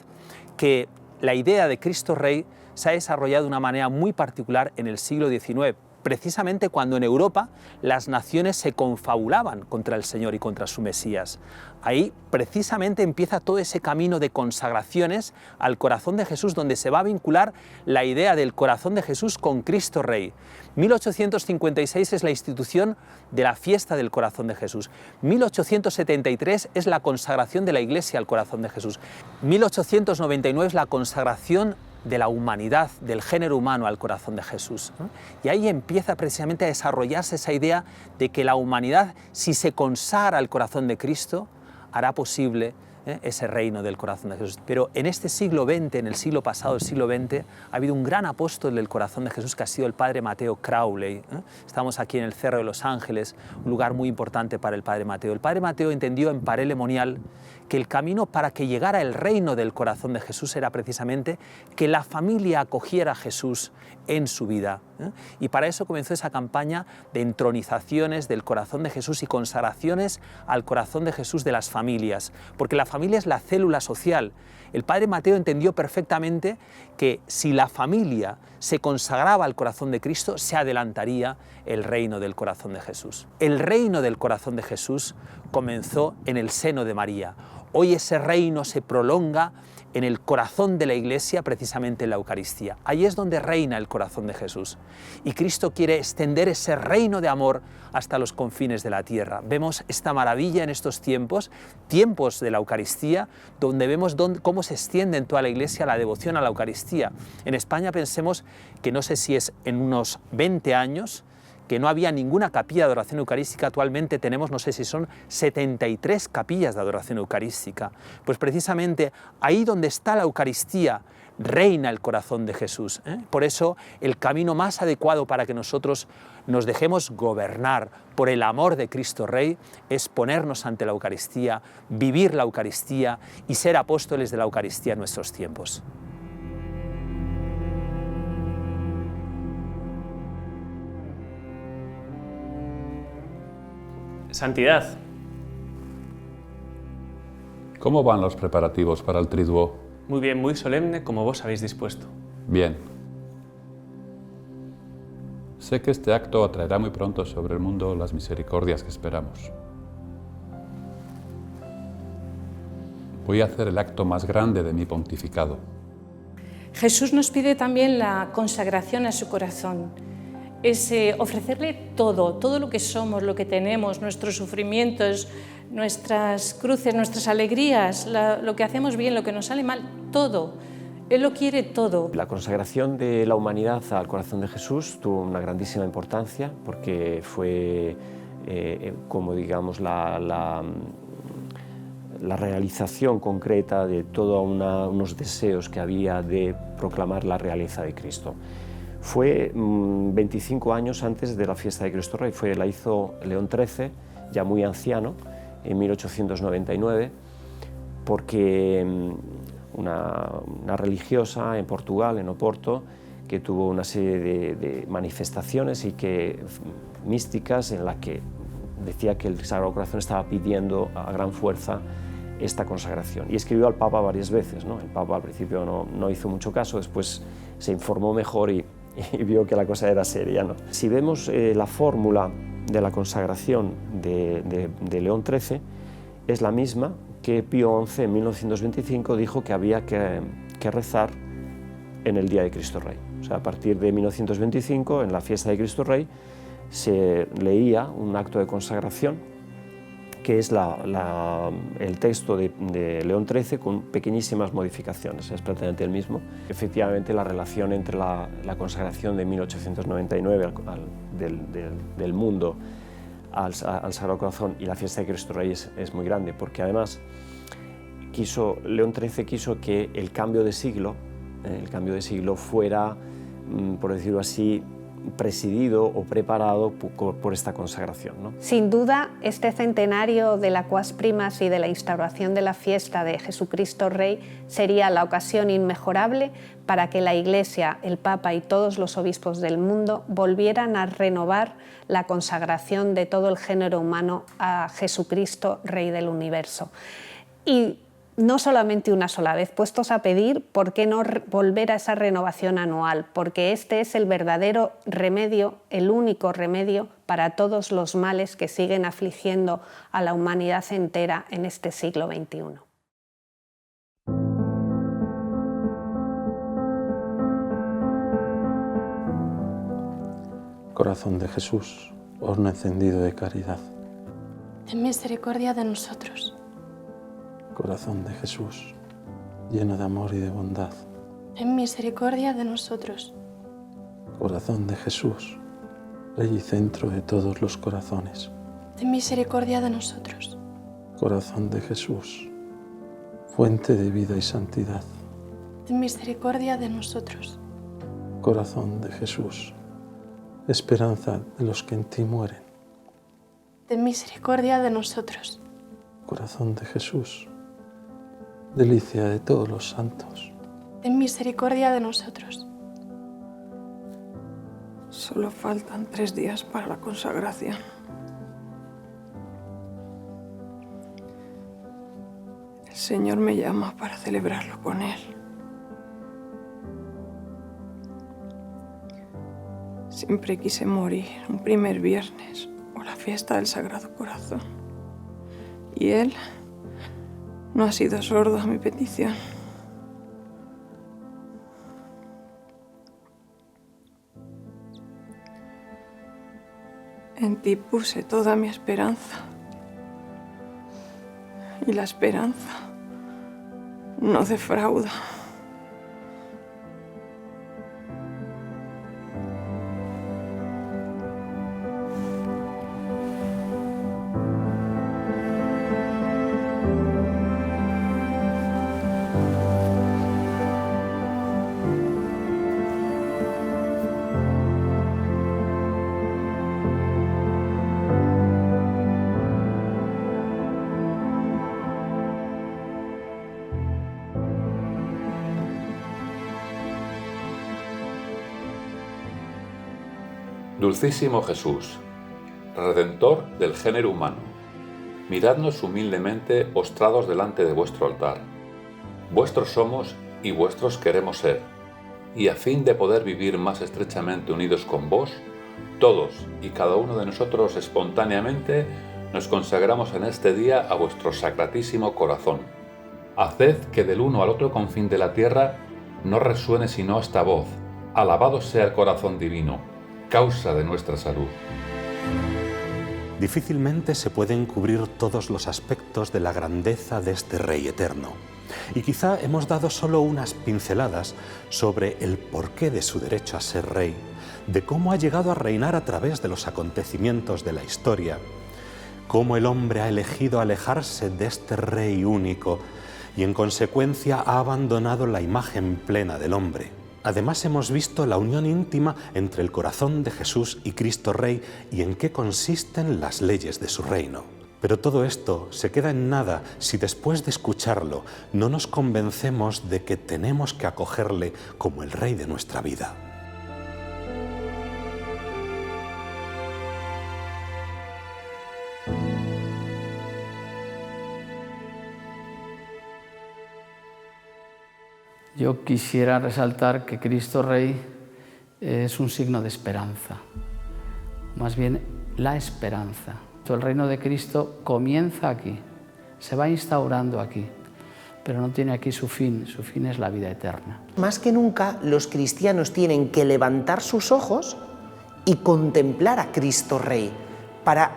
que la idea de Cristo Rey se ha desarrollado de una manera muy particular en el siglo XIX, precisamente cuando en Europa las naciones se confabulaban contra el Señor y contra su Mesías. Ahí precisamente empieza todo ese camino de consagraciones al corazón de Jesús, donde se va a vincular la idea del corazón de Jesús con Cristo Rey. 1856 es la institución de la fiesta del corazón de Jesús. 1873 es la consagración de la Iglesia al corazón de Jesús. 1899 es la consagración de la humanidad, del género humano al corazón de Jesús, ¿no? Y ahí empieza precisamente a desarrollarse esa idea de que la humanidad, si se consagra al corazón de Cristo, hará posible ese reino del corazón de Jesús. Pero en este siglo XX, en el siglo pasado, el siglo XX, ha habido un gran apóstol del corazón de Jesús que ha sido el padre Mateo Crowley. Estamos aquí en el Cerro de los Ángeles, un lugar muy importante para el padre Mateo. El padre Mateo entendió en Parele Monial que el camino para que llegara el reino del corazón de Jesús era precisamente que la familia acogiera a Jesús en su vida. Y para eso comenzó esa campaña de entronizaciones del corazón de Jesús y consagraciones al corazón de Jesús de las familias, porque la familia es la célula social. El padre Mateo entendió perfectamente que si la familia se consagraba al corazón de Cristo, se adelantaría el reino del corazón de Jesús. El reino del corazón de Jesús comenzó en el seno de María. Hoy ese reino se prolonga en el corazón de la Iglesia, precisamente en la Eucaristía. Ahí es donde reina el corazón de Jesús. Y Cristo quiere extender ese reino de amor hasta los confines de la tierra. Vemos esta maravilla en estos tiempos de la Eucaristía, donde vemos cómo se extiende en toda la Iglesia la devoción a la Eucaristía. En España pensemos que no sé si es en unos 20 años, que no había ninguna capilla de adoración eucarística. Actualmente tenemos, no sé si son 73 capillas de adoración eucarística. Pues precisamente ahí donde está la Eucaristía reina el corazón de Jesús. Por eso el camino más adecuado para que nosotros nos dejemos gobernar por el amor de Cristo Rey es ponernos ante la Eucaristía, vivir la Eucaristía y ser apóstoles de la Eucaristía en nuestros tiempos.
Santidad.
¿Cómo van los preparativos para el Triduo?
Muy bien, muy solemne, como vos habéis dispuesto.
Bien. Sé que este acto atraerá muy pronto sobre el mundo las misericordias que esperamos. Voy a hacer el acto más grande de mi pontificado.
Jesús nos pide también la consagración a su corazón. Es ofrecerle todo lo que somos, lo que tenemos, nuestros sufrimientos, nuestras cruces, nuestras alegrías, lo que hacemos bien, lo que nos sale mal, todo. Él lo quiere todo.
La consagración de la humanidad al corazón de Jesús tuvo una grandísima importancia porque fue como digamos la realización concreta de todos unos deseos que había de proclamar la realeza de Cristo. Fue 25 años antes de la fiesta de Cristo Rey, la hizo León XIII, ya muy anciano, en 1899, porque una religiosa en Portugal, en Oporto, que tuvo una serie de manifestaciones místicas en las que decía que el Sagrado Corazón estaba pidiendo a gran fuerza esta consagración. Y escribió al Papa varias veces, ¿no? El Papa al principio no hizo mucho caso, después se informó mejor y vio que la cosa era seria, ¿no? Si vemos la fórmula de la consagración de León XIII, es la misma que Pío XI en 1925 dijo que había que rezar en el día de Cristo Rey. O sea, a partir de 1925, en la fiesta de Cristo Rey, se leía un acto de consagración que es el texto de León XIII con pequeñísimas modificaciones, es prácticamente el mismo. Efectivamente, la relación entre la consagración de 1899 del mundo al Sagrado Corazón y la fiesta de Cristo Rey es muy grande, porque además León XIII quiso que el cambio de siglo fuera, por decirlo así, presidido o preparado por esta consagración, ¿no?
Sin duda, este centenario de la Quas Primas y de la instauración de la fiesta de Jesucristo Rey sería la ocasión inmejorable para que la Iglesia, el Papa y todos los obispos del mundo volvieran a renovar la consagración de todo el género humano a Jesucristo, Rey del universo. Y no solamente una sola vez, puestos a pedir, ¿por qué no volver a esa renovación anual? Porque este es el verdadero remedio, el único remedio para todos los males que siguen afligiendo a la humanidad entera en este siglo XXI.
Corazón de Jesús, horno encendido de caridad.
Ten misericordia de nosotros.
Corazón de Jesús, lleno de amor y de bondad.
Ten misericordia de nosotros.
Corazón de Jesús, Rey y centro de todos los corazones.
Ten misericordia de nosotros.
Corazón de Jesús, fuente de vida y santidad.
Ten misericordia de nosotros.
Corazón de Jesús, esperanza de los que en ti mueren.
Ten misericordia de nosotros.
Corazón de Jesús, delicia de todos los santos.
Ten misericordia de nosotros.
Solo faltan 3 días para la consagración. El Señor me llama para celebrarlo con Él. Siempre quise morir un primer viernes o la fiesta del Sagrado Corazón. Y Él no ha sido sordo a mi petición. En ti puse toda mi esperanza. Y la esperanza no defrauda.
Dulcísimo Jesús, Redentor del género humano, miradnos humildemente postrados delante de vuestro altar. Vuestros somos y vuestros queremos ser, y a fin de poder vivir más estrechamente unidos con vos, todos y cada uno de nosotros espontáneamente nos consagramos en este día a vuestro sacratísimo corazón. Haced que del uno al otro confín de la tierra no resuene sino esta voz: alabado sea el corazón divino, causa de nuestra salud.
Difícilmente se pueden cubrir todos los aspectos de la grandeza de este Rey eterno. Y quizá hemos dado solo unas pinceladas sobre el porqué de su derecho a ser rey, de cómo ha llegado a reinar a través de los acontecimientos de la historia, cómo el hombre ha elegido alejarse de este Rey único y en consecuencia ha abandonado la imagen plena del hombre. Además hemos visto la unión íntima entre el corazón de Jesús y Cristo Rey y en qué consisten las leyes de su reino. Pero todo esto se queda en nada si después de escucharlo no nos convencemos de que tenemos que acogerle como el Rey de nuestra vida.
Yo quisiera resaltar que Cristo Rey es un signo de esperanza, más bien la esperanza. El reino de Cristo comienza aquí, se va instaurando aquí, pero no tiene aquí su fin es la vida eterna.
Más que nunca los cristianos tienen que levantar sus ojos y contemplar a Cristo Rey para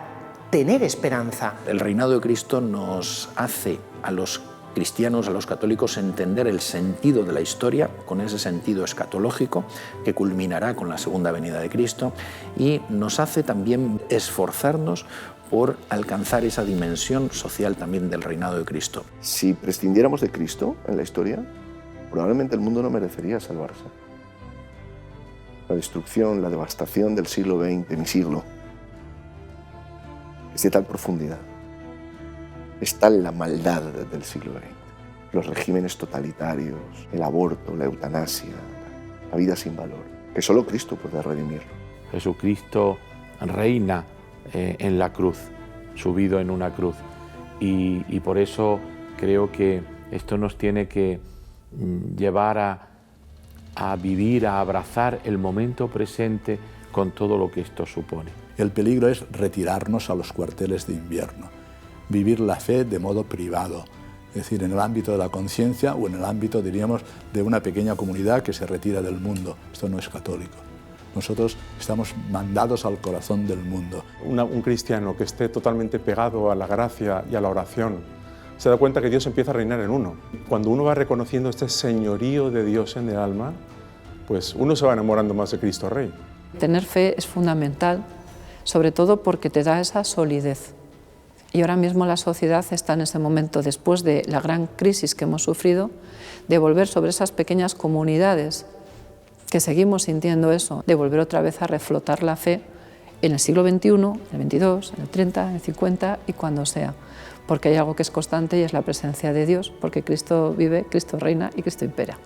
tener esperanza.
El reinado de Cristo nos hace a los cristianos, a los católicos, entender el sentido de la historia con ese sentido escatológico que culminará con la segunda venida de Cristo, y nos hace también esforzarnos por alcanzar esa dimensión social también del reinado de Cristo.
Si prescindiéramos de Cristo en la historia, probablemente el mundo no merecería salvarse. La destrucción, la devastación del siglo XX, mi siglo, es de tal profundidad. Es tal la maldad del siglo XX. Los regímenes totalitarios, el aborto, la eutanasia, la vida sin valor, que solo Cristo puede redimirlo.
Jesucristo reina en la cruz, subido en una cruz. Y por eso creo que esto nos tiene que llevar a vivir, a abrazar el momento presente con todo lo que esto supone.
El peligro es retirarnos a los cuarteles de invierno, vivir la fe de modo privado, es decir, en el ámbito de la conciencia o en el ámbito, diríamos, de una pequeña comunidad que se retira del mundo. Esto no es católico. Nosotros estamos mandados al corazón del mundo.
Un cristiano que esté totalmente pegado a la gracia y a la oración se da cuenta que Dios empieza a reinar en uno. Cuando uno va reconociendo este señorío de Dios en el alma, pues uno se va enamorando más de Cristo Rey.
Tener fe es fundamental, sobre todo porque te da esa solidez
Y ahora mismo la sociedad está en ese momento, después de la gran crisis que hemos sufrido, de volver sobre esas pequeñas comunidades que seguimos sintiendo eso, de volver otra vez a reflotar la fe en el siglo XXI, en el XXII, en el 30, en el 50 y cuando sea. Porque hay algo que es constante y es la presencia de Dios, porque Cristo vive, Cristo reina y Cristo impera.